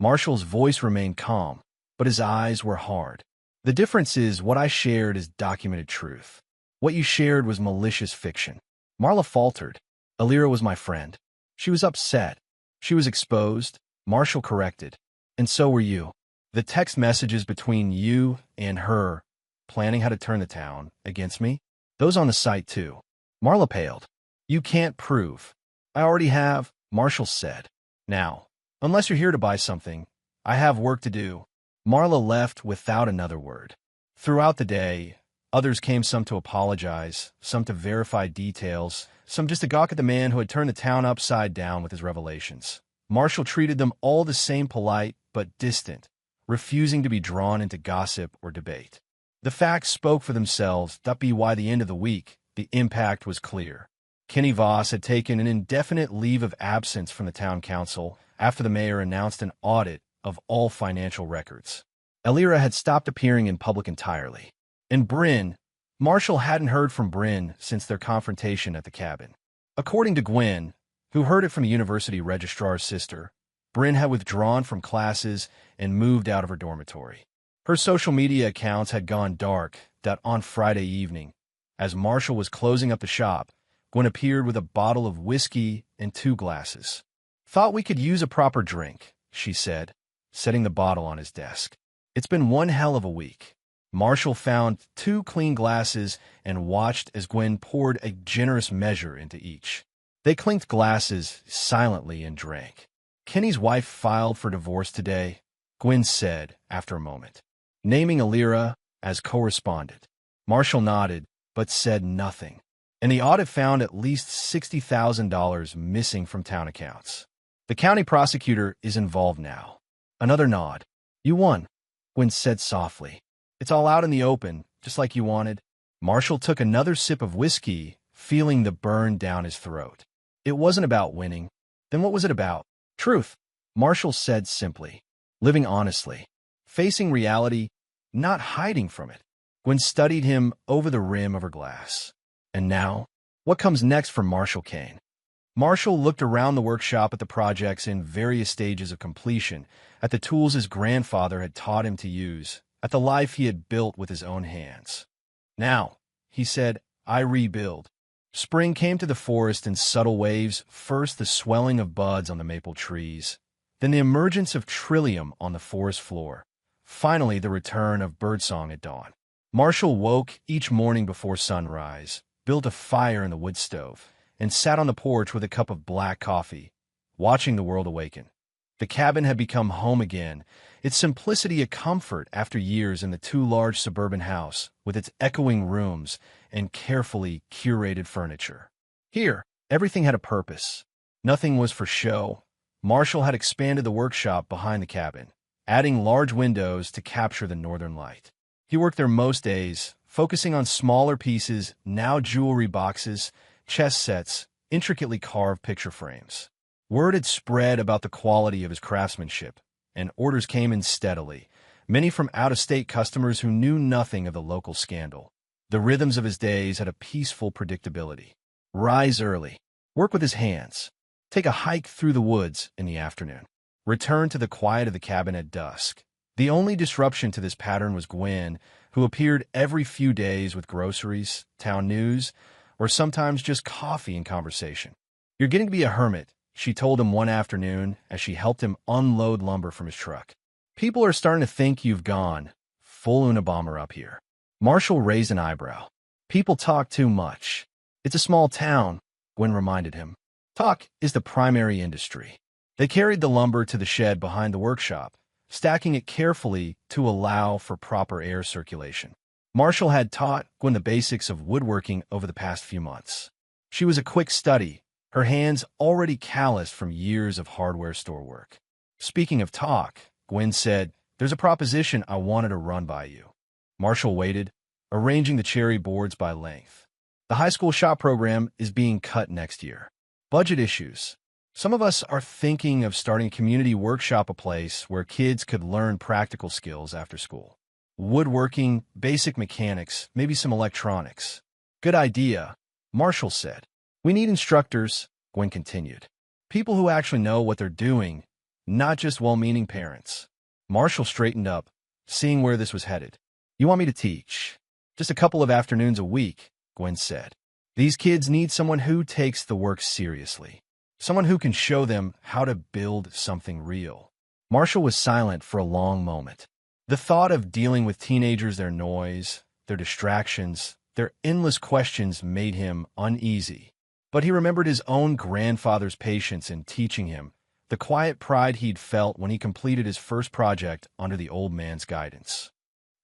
Marshall's voice remained calm, but his eyes were hard. The difference is what I shared is documented truth. What you shared was malicious fiction. Marla faltered. Alira was my friend. She was upset. She was exposed. Marshall corrected. And so were you. The text messages between you and her, planning how to turn the town against me, those on the site too. Marla paled. You can't prove. I already have, Marshall said. Now, unless you're here to buy something, I have work to do. Marla left without another word. Throughout the day, others came, some to apologize, some to verify details, some just to gawk at the man who had turned the town upside down with his revelations. Marshall treated them all the same, polite but distant, refusing to be drawn into gossip or debate. The facts spoke for themselves. By the end of the week, the impact was clear. Kenny Voss had taken an indefinite leave of absence from the town council after the mayor announced an audit of all financial records. Alira had stopped appearing in public entirely. And Bryn, Marshall hadn't heard from Bryn since their confrontation at the cabin. According to Gwen, who heard it from the university registrar's sister, Bryn had withdrawn from classes and moved out of her dormitory. Her social media accounts had gone dark. On Friday evening, as Marshall was closing up the shop, Gwen appeared with a bottle of whiskey and 2 glasses. Thought we could use a proper drink, she said, setting the bottle on his desk. It's been one hell of a week. Marshall found 2 clean glasses and watched as Gwen poured a generous measure into each. They clinked glasses silently and drank. Kenny's wife filed for divorce today, Gwen said after a moment, naming Alira as co-respondent. Marshall nodded, but said nothing. And the audit found at least $60,000 missing from town accounts. The county prosecutor is involved now. Another nod. You won, Gwen said softly. It's all out in the open, just like you wanted. Marshall took another sip of whiskey, feeling the burn down his throat. It wasn't about winning. Then what was it about? Truth, Marshall said simply. Living honestly. Facing reality, not hiding from it. Gwen studied him over the rim of her glass. And now, what comes next for Marshall Kane? Marshall looked around the workshop at the projects in various stages of completion, at the tools his grandfather had taught him to use, at the life he had built with his own hands. Now, he said, I rebuild. Spring came to the forest in subtle waves, first the swelling of buds on the maple trees, then the emergence of trillium on the forest floor, finally the return of birdsong at dawn. Marshall woke each morning before sunrise, built a fire in the wood stove, and sat on the porch with a cup of black coffee, watching the world awaken. The cabin had become home again, its simplicity a comfort after years in the too large suburban house with its echoing rooms and carefully curated furniture. Here, everything had a purpose. Nothing was for show. Marshall had expanded the workshop behind the cabin, adding large windows to capture the northern light. He worked there most days, focusing on smaller pieces, now jewelry boxes, chess sets, intricately carved picture frames. Word had spread about the quality of his craftsmanship, and orders came in steadily, many from out-of-state customers who knew nothing of the local scandal. The rhythms of his days had a peaceful predictability. Rise early, work with his hands, take a hike through the woods in the afternoon, return to the quiet of the cabin at dusk. The only disruption to this pattern was Gwen, who appeared every few days with groceries, town news, or sometimes just coffee and conversation. You're getting to be a hermit, she told him one afternoon as she helped him unload lumber from his truck. People are starting to think you've gone full Unabomber up here. Marshall raised an eyebrow. People talk too much. It's a small town, Gwen reminded him. Talk is the primary industry. They carried the lumber to the shed behind the workshop, stacking it carefully to allow for proper air circulation. Marshall had taught Gwen the basics of woodworking over the past few months. She was a quick study, her hands already calloused from years of hardware store work. Speaking of talk, Gwen said, there's a proposition I wanted to run by you. Marshall waited, arranging the cherry boards by length. The high school shop program is being cut next year. Budget issues. Some of us are thinking of starting a community workshop, a place where kids could learn practical skills after school. Woodworking, basic mechanics, maybe some electronics. Good idea, Marshall said. We need instructors, Gwen continued. People who actually know what they're doing, not just well-meaning parents. Marshall straightened up, seeing where this was headed. You want me to teach? Just a couple of afternoons a week, Gwen said. These kids need someone who takes the work seriously. Someone who can show them how to build something real. Marshall was silent for a long moment. The thought of dealing with teenagers, their noise, their distractions, their endless questions made him uneasy. But he remembered his own grandfather's patience in teaching him, the quiet pride he'd felt when he completed his first project under the old man's guidance.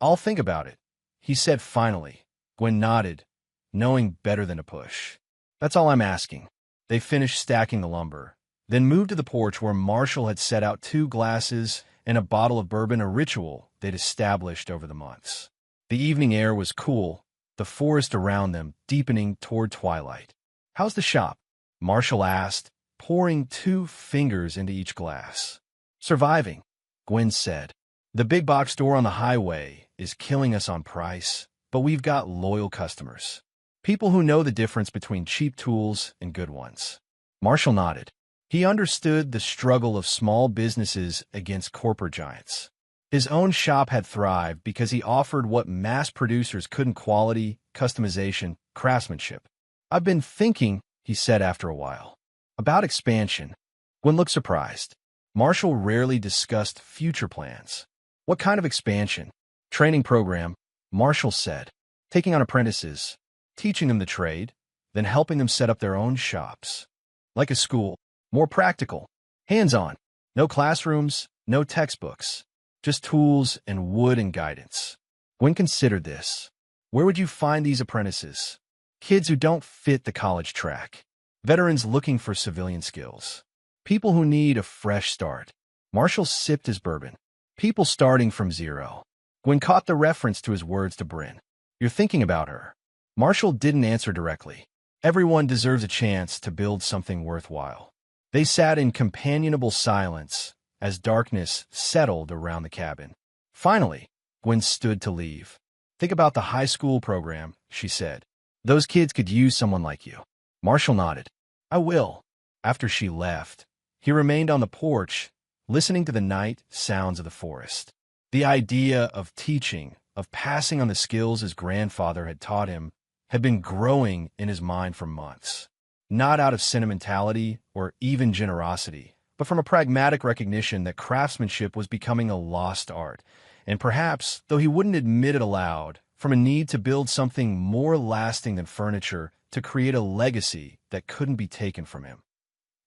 I'll think about it, he said finally. Gwen nodded, knowing better than to push. That's all I'm asking. They finished stacking the lumber, then moved to the porch where Marshall had set out 2 glasses and a bottle of bourbon, a ritual they'd established over the months. The evening air was cool, the forest around them deepening toward twilight. How's the shop? Marshall asked, pouring 2 fingers into each glass. Surviving, Gwen said. The big box store on the highway is killing us on price, but we've got loyal customers. People who know the difference between cheap tools and good ones. Marshall nodded. He understood the struggle of small businesses against corporate giants. His own shop had thrived because he offered what mass producers couldn't: quality, customization, craftsmanship. I've been thinking, he said after a while, about expansion. Gwen looked surprised. Marshall rarely discussed future plans. What kind of expansion? Training program, Marshall said. Taking on apprentices, teaching them the trade, then helping them set up their own shops. Like a school, more practical, hands-on, no classrooms, no textbooks, just tools and wood and guidance. Gwen considered this. Where would you find these apprentices? Kids who don't fit the college track. Veterans looking for civilian skills. People who need a fresh start. Marshall sipped his bourbon. People starting from zero. Gwen caught the reference to his words to Bryn. You're thinking about her. Marshall didn't answer directly. Everyone deserves a chance to build something worthwhile. They sat in companionable silence as darkness settled around the cabin. Finally, Gwen stood to leave. Think about the high school program, she said. Those kids could use someone like you. Marshall nodded. I will. After she left, he remained on the porch, listening to the night sounds of the forest. The idea of teaching, of passing on the skills his grandfather had taught him, had been growing in his mind for months. Not out of sentimentality or even generosity, but from a pragmatic recognition that craftsmanship was becoming a lost art, and perhaps, though he wouldn't admit it aloud, from a need to build something more lasting than furniture, to create a legacy that couldn't be taken from him.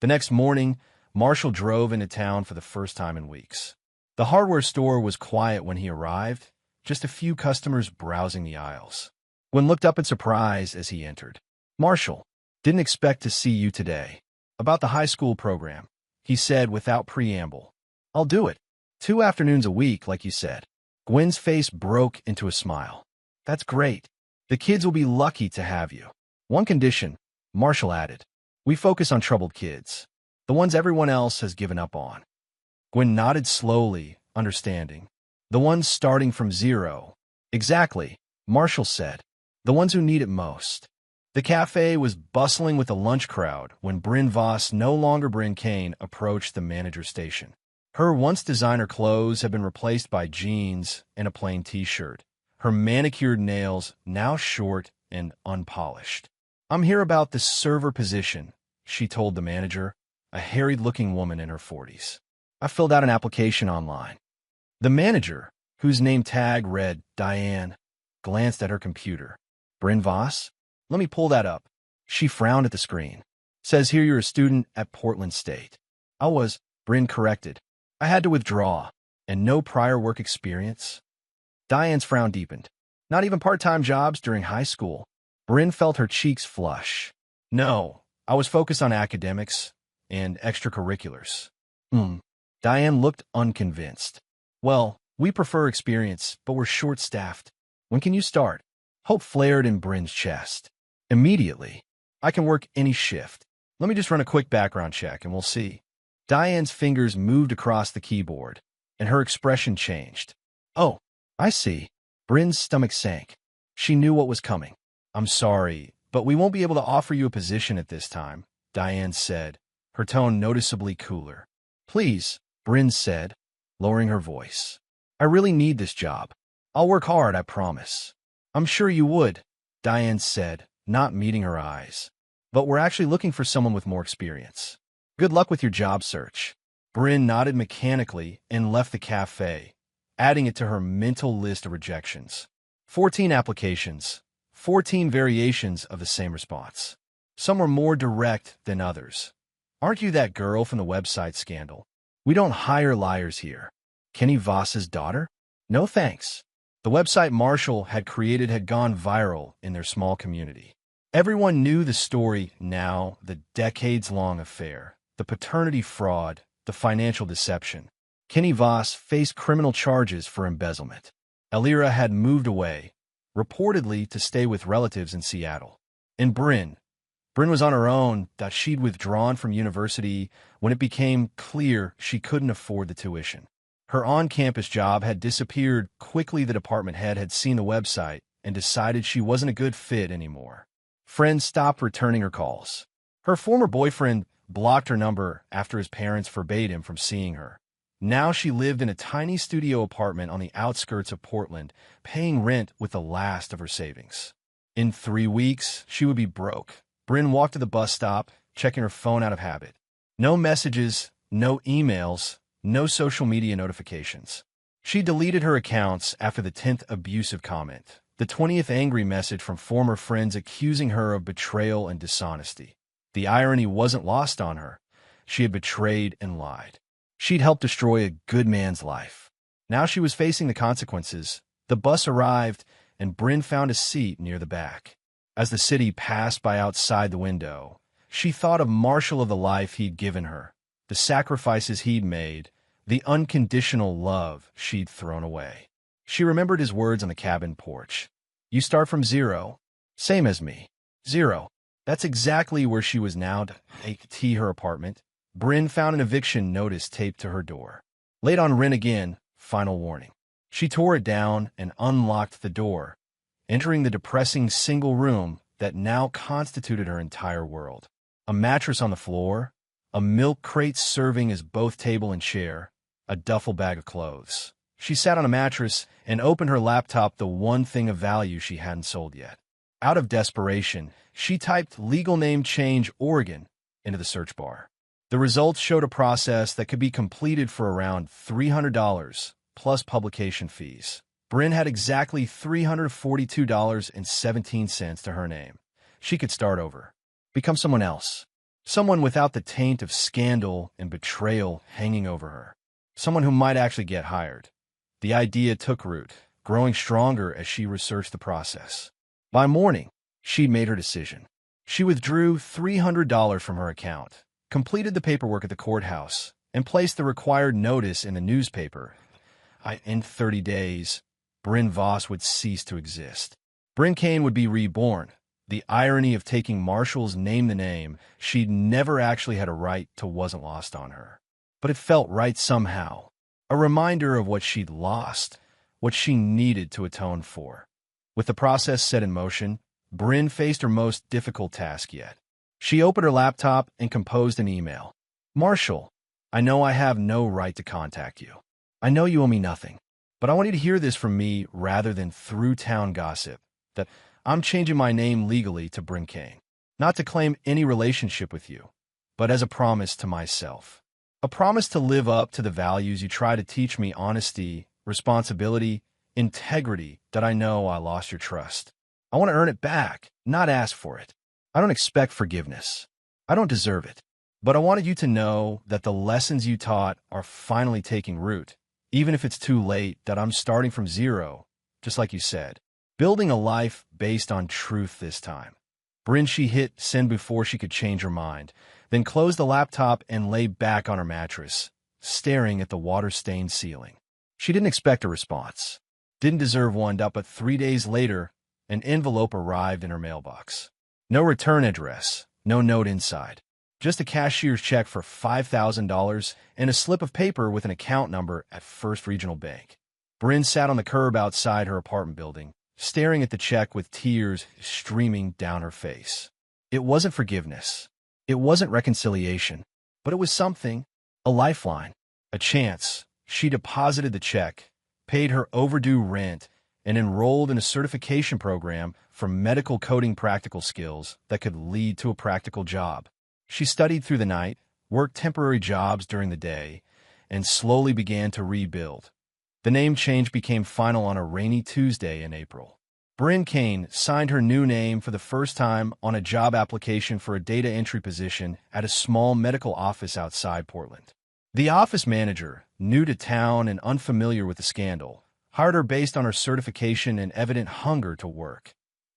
The next morning, Marshall drove into town for the first time in weeks. The hardware store was quiet when he arrived, just a few customers browsing the aisles. Gwen looked up in surprise as he entered. Marshall, didn't expect to see you today. About the high school program, he said without preamble. I'll do it. 2 afternoons a week, like you said. Gwen's face broke into a smile. That's great. The kids will be lucky to have you. One condition, Marshall added. We focus on troubled kids, the ones everyone else has given up on. Gwen nodded slowly, understanding. The ones starting from zero. Exactly, Marshall said. The ones who need it most. The cafe was bustling with a lunch crowd when Bryn Voss, no longer Bryn Kane, approached the manager's station. Her once designer clothes had been replaced by jeans and a plain t-shirt. Her manicured nails now short and unpolished. I'm here about the server position, she told the manager, a harried-looking woman in her 40s. I filled out an application online. The manager, whose name tag read Diane, glanced at her computer. Bryn Voss? Let me pull that up. She frowned at the screen. Says here you're a student at Portland State. I was, Bryn corrected. I had to withdraw. And no prior work experience? Diane's frown deepened. Not even part-time jobs during high school. Bryn felt her cheeks flush. No, I was focused on academics and extracurriculars. Diane looked unconvinced. Well, we prefer experience, but we're short-staffed. When can you start? Hope flared in Bryn's chest. Immediately. I can work any shift. Let me just run a quick background check and we'll see. Diane's fingers moved across the keyboard, and her expression changed. Oh, I see. Bryn's stomach sank. She knew what was coming. "I'm sorry, but we won't be able to offer you a position at this time," Diane said, her tone noticeably cooler. "Please," Bryn said, lowering her voice. "I really need this job. I'll work hard, I promise." "I'm sure you would," Diane said, not meeting her eyes. "But we're actually looking for someone with more experience. Good luck with your job search." Bryn nodded mechanically and left the cafe, adding it to her mental list of rejections. 14 applications, 14 variations of the same response. Some were more direct than others. "Aren't you that girl from the website scandal? We don't hire liars here. Kenny Voss's daughter? No thanks." The website Marshall had created had gone viral in their small community. Everyone knew the story now, the decades-long affair, the paternity fraud, the financial deception. Kenny Voss faced criminal charges for embezzlement. Elira had moved away, reportedly to stay with relatives in Seattle. And Bryn was on her own, that she'd withdrawn from university when it became clear she couldn't afford the tuition. Her on-campus job had disappeared quickly. The department head had seen the website and decided she wasn't a good fit anymore. Friends stopped returning her calls. Her former boyfriend blocked her number after his parents forbade him from seeing her. Now she lived in a tiny studio apartment on the outskirts of Portland, paying rent with the last of her savings. In 3 weeks, she would be broke. Bryn walked to the bus stop, checking her phone out of habit. No messages, no emails, no social media notifications. She deleted her accounts after the 10th abusive comment, the 20th angry message from former friends accusing her of betrayal and dishonesty. The irony wasn't lost on her. She had betrayed and lied. She'd helped destroy a good man's life. Now she was facing the consequences. The bus arrived, and Bryn found a seat near the back. As the city passed by outside the window, she thought of Marshall, of the life he'd given her, the sacrifices he'd made, the unconditional love she'd thrown away. She remembered his words on the cabin porch. "You start from zero. Same as me. Zero." That's exactly where she was now, to her apartment. Bryn found an eviction notice taped to her door. "Late on rent again, final warning." She tore it down and unlocked the door, entering the depressing single room that now constituted her entire world. A mattress on the floor, a milk crate serving as both table and chair, a duffel bag of clothes. She sat on a mattress and opened her laptop, the one thing of value she hadn't sold yet. Out of desperation, she typed "legal name change Oregon" into the search bar. The results showed a process that could be completed for around $300, plus publication fees. Bryn had exactly $342.17 to her name. She could start over, become someone else, someone without the taint of scandal and betrayal hanging over her, someone who might actually get hired. The idea took root, growing stronger as she researched the process. By morning, she'd made her decision. She withdrew $300 from her account, completed the paperwork at the courthouse, and placed the required notice in the newspaper. In 30 days, Bryn Voss would cease to exist. Bryn Kane would be reborn. The irony of taking Marshall's name, the name she'd never actually had a right to, wasn't lost on her. But it felt right somehow. A reminder of what she'd lost, what she needed to atone for. With the process set in motion, Bryn faced her most difficult task yet. She opened her laptop and composed an email. "Marshall, I know I have no right to contact you. I know you owe me nothing, but I want you to hear this from me rather than through town gossip, that I'm changing my name legally to Bryn Kane, not to claim any relationship with you, but as a promise to myself. A promise to live up to the values you try to teach me: honesty, responsibility, integrity. That I know I lost your trust. I want to earn it back, not ask for it. I don't expect forgiveness. I don't deserve it. But I wanted you to know that the lessons you taught are finally taking root, even if it's too late, that I'm starting from zero, just like you said. Building a life based on truth this time." Bryn, she hit send before she could change her mind, then closed the laptop and lay back on her mattress, staring at the water-stained ceiling. She didn't expect a response. Didn't deserve one, but 3 days later, an envelope arrived in her mailbox. No return address, no note inside. Just a cashier's check for $5,000 and a slip of paper with an account number at First Regional Bank. Bryn sat on the curb outside her apartment building, staring at the check with tears streaming down her face. It wasn't forgiveness. It wasn't reconciliation. But it was something. A lifeline. A chance. She deposited the check, paid her overdue rent, and enrolled in a certification program for medical coding practical skills that could lead to a practical job. She studied through the night, worked temporary jobs during the day, and slowly began to rebuild. The name change became final on a rainy Tuesday in April. Bryn Kane signed her new name for the first time on a job application for a data entry position at a small medical office outside Portland. The office manager, new to town and unfamiliar with the scandal, hired her based on her certification and evident hunger to work.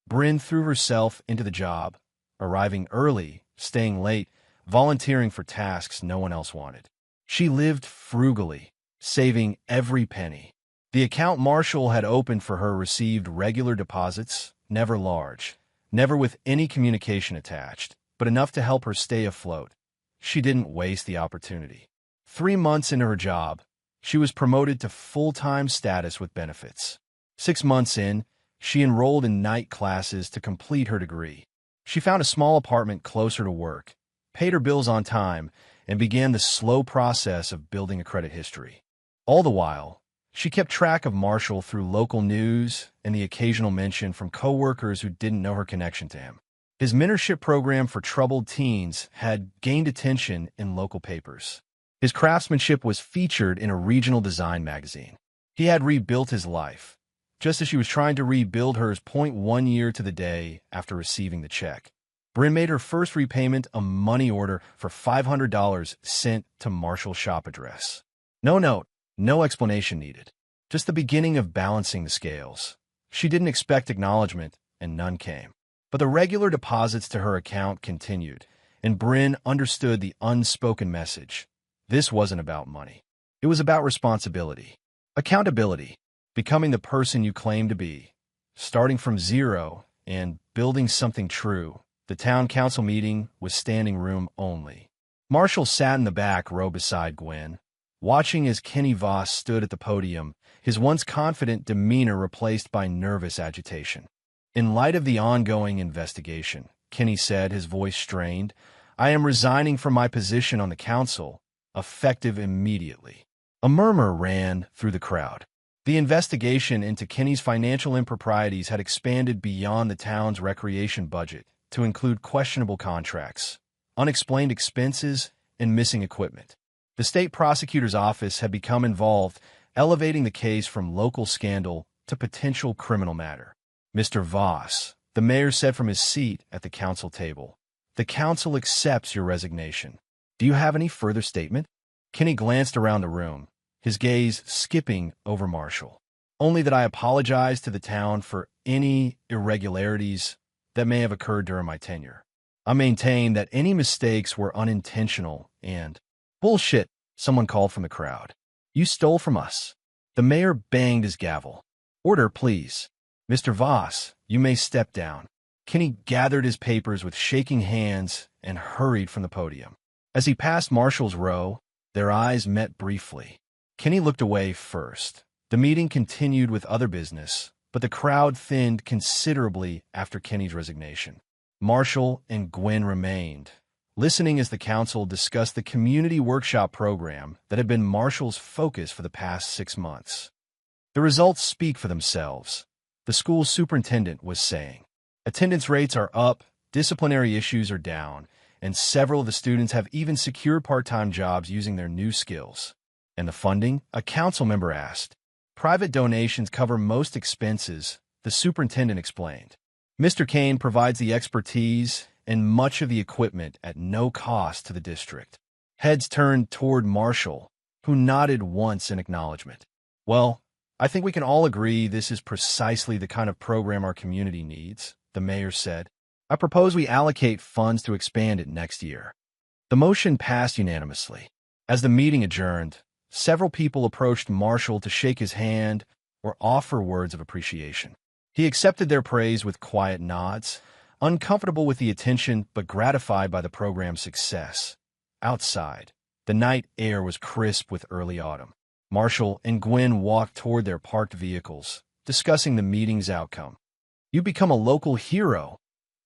Bryn threw herself into the job, arriving early, staying late, volunteering for tasks no one else wanted. She lived frugally, saving every penny. The account Marshall had opened for her received regular deposits, never large, never with any communication attached, but enough to help her stay afloat. She didn't waste the opportunity. 3 months into her job, she was promoted to full-time status with benefits. 6 months in, she enrolled in night classes to complete her degree. She found a small apartment closer to work, paid her bills on time, and began the slow process of building a credit history. All the while, she kept track of Marshall through local news and the occasional mention from coworkers who didn't know her connection to him. His mentorship program for troubled teens had gained attention in local papers. His craftsmanship was featured in a regional design magazine. He had rebuilt his life, just as she was trying to rebuild hers 1 year to the day after receiving the check. Bryn made her first repayment a money order for $500 sent to Marshall's shop address. No note, no explanation needed. Just the beginning of balancing the scales. She didn't expect acknowledgement, and none came. But the regular deposits to her account continued, and Bryn understood the unspoken message. This wasn't about money. It was about responsibility, accountability, becoming the person you claim to be, starting from zero and building something true. The town council meeting was standing room only. Marshall sat in the back row beside Gwen, watching as Kenny Voss stood at the podium, his once confident demeanor replaced by nervous agitation. In light of the ongoing investigation, Kenny said, his voice strained, "I am resigning from my position on the council, effective immediately." A murmur ran through the crowd. The investigation into Kenny's financial improprieties had expanded beyond the town's recreation budget to include questionable contracts, unexplained expenses, and missing equipment. The state prosecutor's office had become involved, elevating the case from local scandal to potential criminal matter. "Mr. Voss," the mayor said from his seat at the council table, "the council accepts your resignation. Do you have any further statement?" Kenny glanced around the room, his gaze skipping over Marshall. "Only that I apologize to the town for any irregularities that may have occurred during my tenure. I maintain that any mistakes were unintentional and—" "Bullshit," someone called from the crowd. "You stole from us." The mayor banged his gavel. "Order, please. Mr. Voss, you may step down." Kenny gathered his papers with shaking hands and hurried from the podium. As he passed Marshall's row, their eyes met briefly. Kenny looked away first. The meeting continued with other business, but the crowd thinned considerably after Kenny's resignation. Marshall and Gwen remained, listening as the council discussed the community workshop program that had been Marshall's focus for the past 6 months. "The results speak for themselves," the school superintendent was saying. "Attendance rates are up, disciplinary issues are down, and several of the students have even secured part-time jobs using their new skills." "And the funding?" a council member asked. "Private donations cover most expenses," the superintendent explained. "Mr. Kane provides the expertise and much of the equipment at no cost to the district." Heads turned toward Marshall, who nodded once in acknowledgement. "Well, I think we can all agree this is precisely the kind of program our community needs," the mayor said. "I propose we allocate funds to expand it next year." The motion passed unanimously. As the meeting adjourned, several people approached Marshall to shake his hand or offer words of appreciation. He accepted their praise with quiet nods, uncomfortable with the attention but gratified by the program's success. Outside, the night air was crisp with early autumn. Marshall and Gwen walked toward their parked vehicles, discussing the meeting's outcome. "You become a local hero,"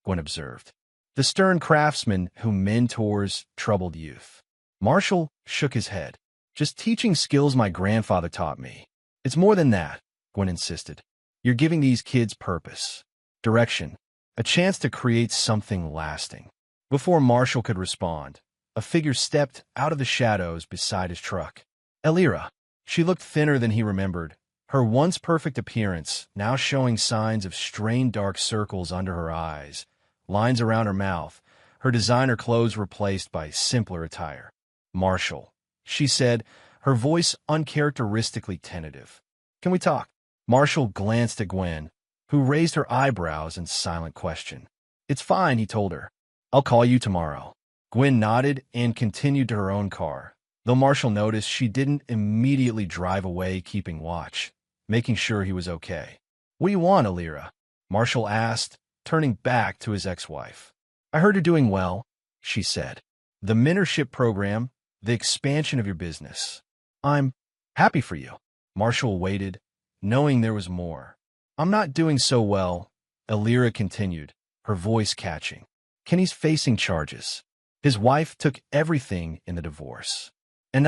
Gwen observed. "The stern craftsman who mentors troubled youth." Marshall shook his head. "Just teaching skills my grandfather taught me. It's more than that," Gwen insisted. "You're giving these kids purpose, direction, a chance to create something lasting." Before Marshall could respond, a figure stepped out of the shadows beside his truck. Elira. She looked thinner than he remembered, her once perfect appearance now showing signs of strained dark circles under her eyes, lines around her mouth, her designer clothes replaced by simpler attire. "Marshall," she said, her voice uncharacteristically tentative. "Can we talk?" Marshall glanced at Gwen, who raised her eyebrows in silent question. "It's fine," he told her. "I'll call you tomorrow." Gwen nodded and continued to her own car, though Marshall noticed she didn't immediately drive away, keeping watch, making sure he was okay. "What do you want, Elira?" Marshall asked, turning back to his ex-wife. "I heard you're doing well," she said. "The mentorship program, the expansion of your business. I'm happy for you." Marshall waited, knowing there was more. "I'm not doing so well," Elira continued, her voice catching. "Kenny's facing charges. His wife took everything in the divorce. And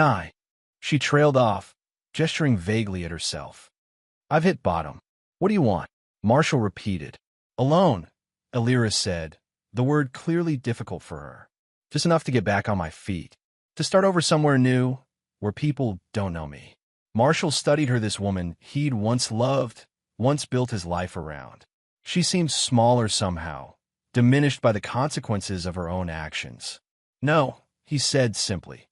she trailed off, gesturing vaguely at herself. "I've hit bottom. What do you want?" Marshall repeated. "Alone," Elira said, the word clearly difficult for her. "Just enough to get back on my feet. To start over somewhere new, where people don't know me." Marshall studied her, this woman he'd once loved, once built his life around. She seemed smaller somehow, diminished by the consequences of her own actions. "No," he said simply.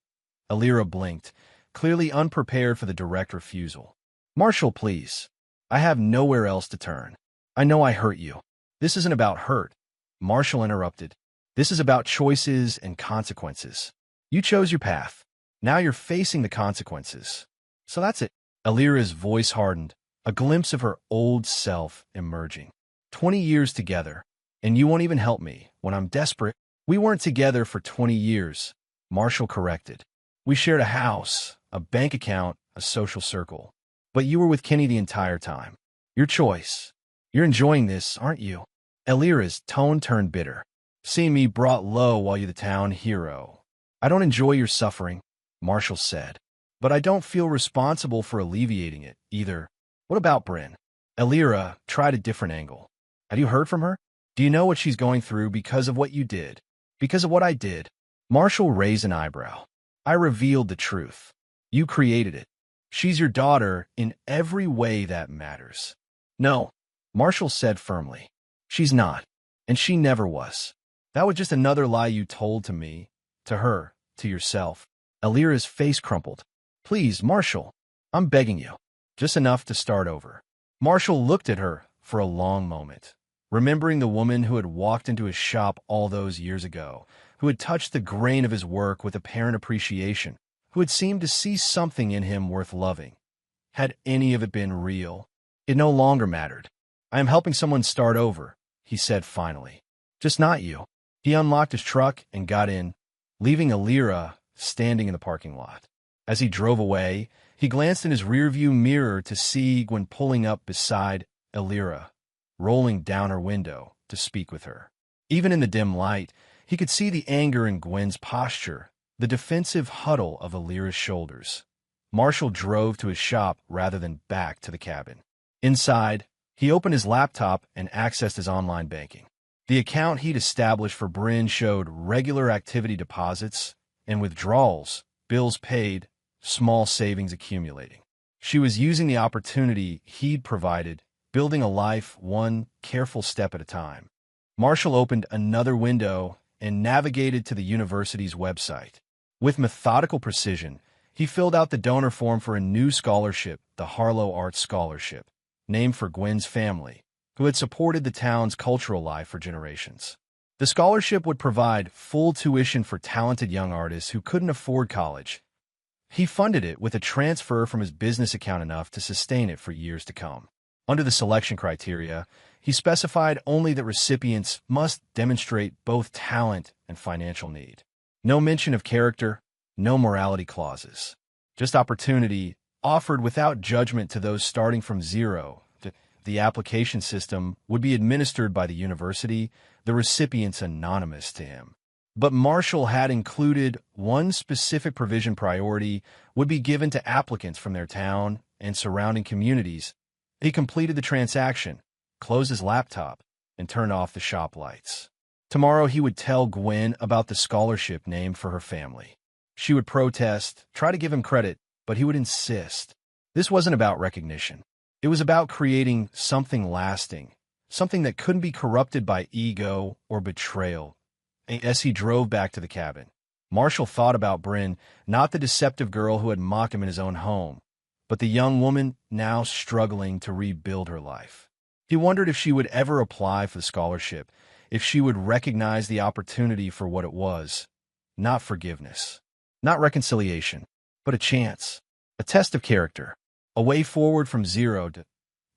Elira blinked, clearly unprepared for the direct refusal. "Marshall, please. I have nowhere else to turn. I know I hurt you." "This isn't about hurt," Marshall interrupted. "This is about choices and consequences. You chose your path. Now you're facing the consequences. So that's it." Elira's voice hardened, a glimpse of her old self emerging. 20 years together, and you won't even help me when I'm desperate." "We weren't together for 20 years, Marshall corrected. "We shared a house, a bank account, a social circle. But you were with Kenny the entire time. Your choice. You're enjoying this, aren't you?" Elira's tone turned bitter. "Seeing me brought low while you're the town hero. I don't enjoy your suffering," Marshall said. "But I don't feel responsible for alleviating it, either." "What about Bryn?" Elira tried a different angle. "Have you heard from her? Do you know what she's going through because of what you did? Because of what I did?" Marshall raised an eyebrow. "I revealed the truth. You created it. She's your daughter in every way that matters." "No," Marshall said firmly. "She's not, and she never was. That was just another lie you told to me, to her, to yourself." Elira's face crumpled. "Please, Marshall, I'm begging you. Just enough to start over." Marshall looked at her for a long moment, remembering the woman who had walked into his shop all those years ago, who had touched the grain of his work with apparent appreciation, who had seemed to see something in him worth loving. Had any of it been real? It no longer mattered. "I am helping someone start over," he said finally. "Just not you." He unlocked his truck and got in, leaving Elira standing in the parking lot. As he drove away, he glanced in his rearview mirror to see Gwen pulling up beside Elira, rolling down her window to speak with her. Even in the dim light, he could see the anger in Gwen's posture, the defensive huddle of Elira's shoulders. Marshall drove to his shop rather than back to the cabin. Inside, he opened his laptop and accessed his online banking. The account he'd established for Bryn showed regular activity deposits and withdrawals, bills paid, small savings accumulating. She was using the opportunity he'd provided, building a life one careful step at a time. Marshall opened another window and navigated to the university's website. With methodical precision, he filled out the donor form for a new scholarship, the Harlow Arts Scholarship, named for Gwen's family, who had supported the town's cultural life for generations. The scholarship would provide full tuition for talented young artists who couldn't afford college. He funded it with a transfer from his business account enough to sustain it for years to come. Under the selection criteria, he specified only that recipients must demonstrate both talent and financial need. No mention of character, no morality clauses. Just opportunity offered without judgment to those starting from zero. The application system would be administered by the university, the recipients anonymous to him. But Marshall had included one specific provision: priority would be given to applicants from their town and surrounding communities. He completed the transaction, closed his laptop, and turned off the shop lights. Tomorrow he would tell Gwen about the scholarship named for her family. She would protest, try to give him credit, but he would insist. This wasn't about recognition. It was about creating something lasting, something that couldn't be corrupted by ego or betrayal. As he drove back to the cabin, Marshall thought about Bryn, not the deceptive girl who had mocked him in his own home, but the young woman now struggling to rebuild her life. He wondered if she would ever apply for the scholarship, if she would recognize the opportunity for what it was. Not forgiveness, not reconciliation, but a chance, a test of character, a way forward from zero.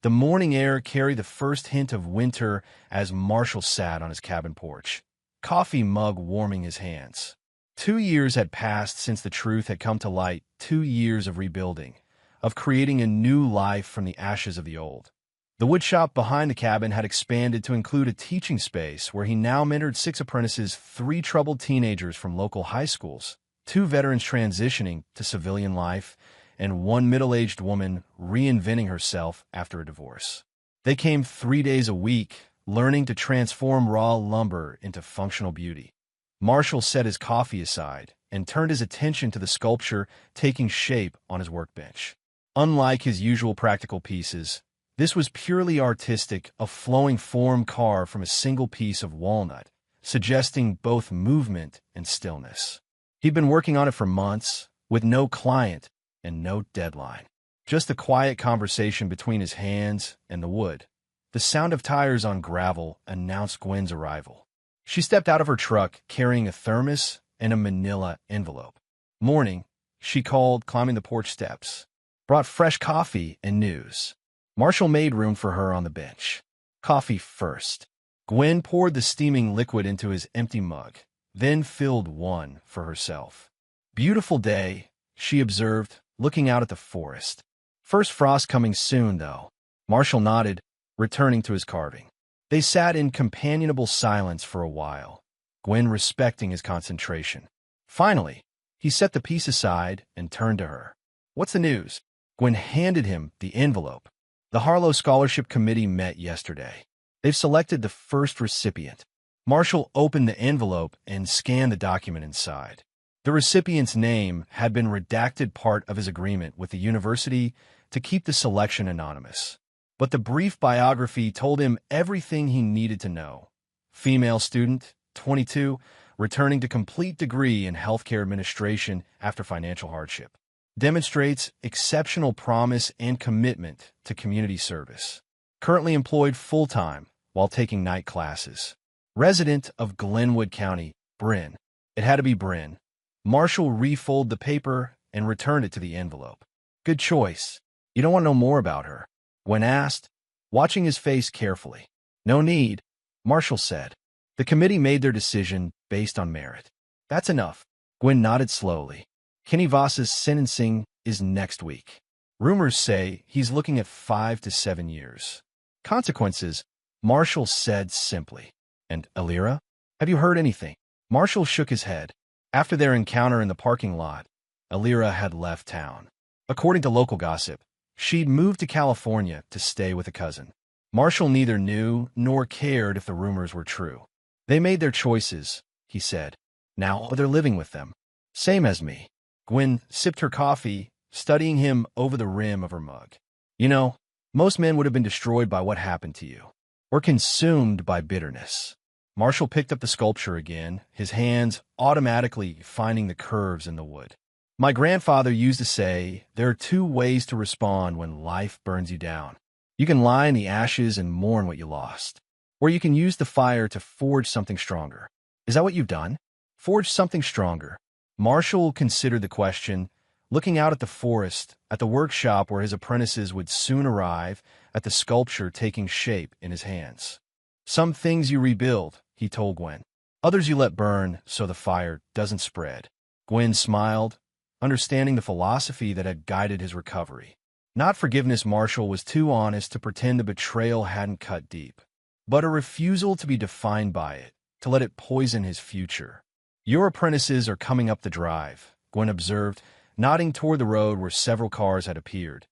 The morning air carried the first hint of winter as Marshall sat on his cabin porch, coffee mug warming his hands. 2 years had passed since the truth had come to light, 2 years of rebuilding, of creating a new life from the ashes of the old. The woodshop behind the cabin had expanded to include a teaching space where he now mentored 6 apprentices, 3 troubled teenagers from local high schools, 2 veterans transitioning to civilian life, and 1 middle-aged woman reinventing herself after a divorce. They came 3 days a week, learning to transform raw lumber into functional beauty. Marshall set his coffee aside and turned his attention to the sculpture taking shape on his workbench. Unlike his usual practical pieces, this was purely artistic, a flowing form carved from a single piece of walnut, suggesting both movement and stillness. He'd been working on it for months, with no client and no deadline. Just a quiet conversation between his hands and the wood. The sound of tires on gravel announced Gwen's arrival. She stepped out of her truck carrying a thermos and a manila envelope. "Morning," she called, climbing the porch steps. Brought fresh coffee and news. Marshall made room for her on the bench. Coffee first. Gwen poured the steaming liquid into his empty mug, then filled one for herself. "Beautiful day," she observed, looking out at the forest. "First frost coming soon, though." Marshall nodded, returning to his carving. They sat in companionable silence for a while, Gwen respecting his concentration. Finally, he set the piece aside and turned to her. "What's the news?" Gwen handed him the envelope. "The Harlow Scholarship Committee met yesterday. They've selected the first recipient." Marshall opened the envelope and scanned the document inside. The recipient's name had been redacted, part of his agreement with the university to keep the selection anonymous. But the brief biography told him everything he needed to know. Female student, 22, returning to complete degree in healthcare administration after financial hardship. Demonstrates exceptional promise and commitment to community service. Currently employed full-time while taking night classes. Resident of Glenwood County, Bryn. It had to be Bryn. Marshall refolded the paper and returned it to the envelope. "Good choice. You don't want to know more about her?" Gwen asked, watching his face carefully. "No need," Marshall said. "The committee made their decision based on merit." "That's enough." Gwen nodded slowly. "Kenny Voss's sentencing is next week. Rumors say he's looking at 5 to 7 years. Consequences," Marshall said simply. "And Alira? Have you heard anything?" Marshall shook his head. After their encounter in the parking lot, Alira had left town. According to local gossip, she'd moved to California to stay with a cousin. Marshall neither knew nor cared if the rumors were true. "They made their choices," he said. "Now they're living with them. Same as me." Gwen sipped her coffee, studying him over the rim of her mug. "You know, most men would have been destroyed by what happened to you, or consumed by bitterness." Marshall picked up the sculpture again, his hands automatically finding the curves in the wood. "My grandfather used to say, there are 2 ways to respond when life burns you down. You can lie in the ashes and mourn what you lost, or you can use the fire to forge something stronger. Is that what you've done? Forge something stronger?" Marshall considered the question, looking out at the forest, at the workshop where his apprentices would soon arrive, at the sculpture taking shape in his hands. "Some things you rebuild," he told Gwen. "Others you let burn so the fire doesn't spread." Gwen smiled. understanding the philosophy that had guided his recovery. Not forgiveness. Marshall was too honest to pretend the betrayal hadn't cut deep, but a refusal to be defined by it, to let it poison his future. "Your apprentices are coming up the drive," Gwen observed, nodding toward the road where several cars had appeared.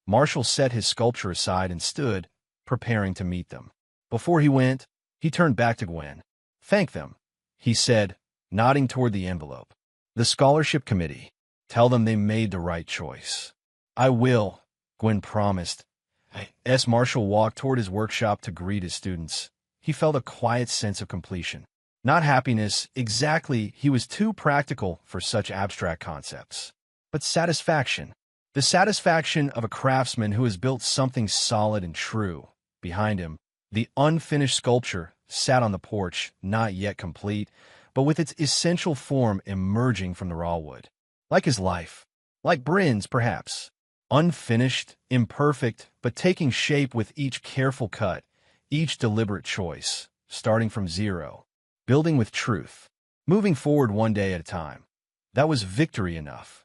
Marshall set his sculpture aside and stood, preparing to meet them. Before he went, he turned back to Gwen. "Thank them," he said, nodding toward the envelope. "The scholarship committee. Tell them they made the right choice." "I will," Gwen promised. As Marshall walked toward his workshop to greet his students, he felt a quiet sense of completion. Not happiness, exactly, he was too practical for such abstract concepts, but satisfaction. The satisfaction of a craftsman who has built something solid and true. Behind him, the unfinished sculpture sat on the porch, not yet complete, but with its essential form emerging from the raw wood. Like his life. Like Bryn's, perhaps. Unfinished, imperfect, but taking shape with each careful cut, each deliberate choice, starting from zero, building with truth, moving forward one day at a time. That was victory enough.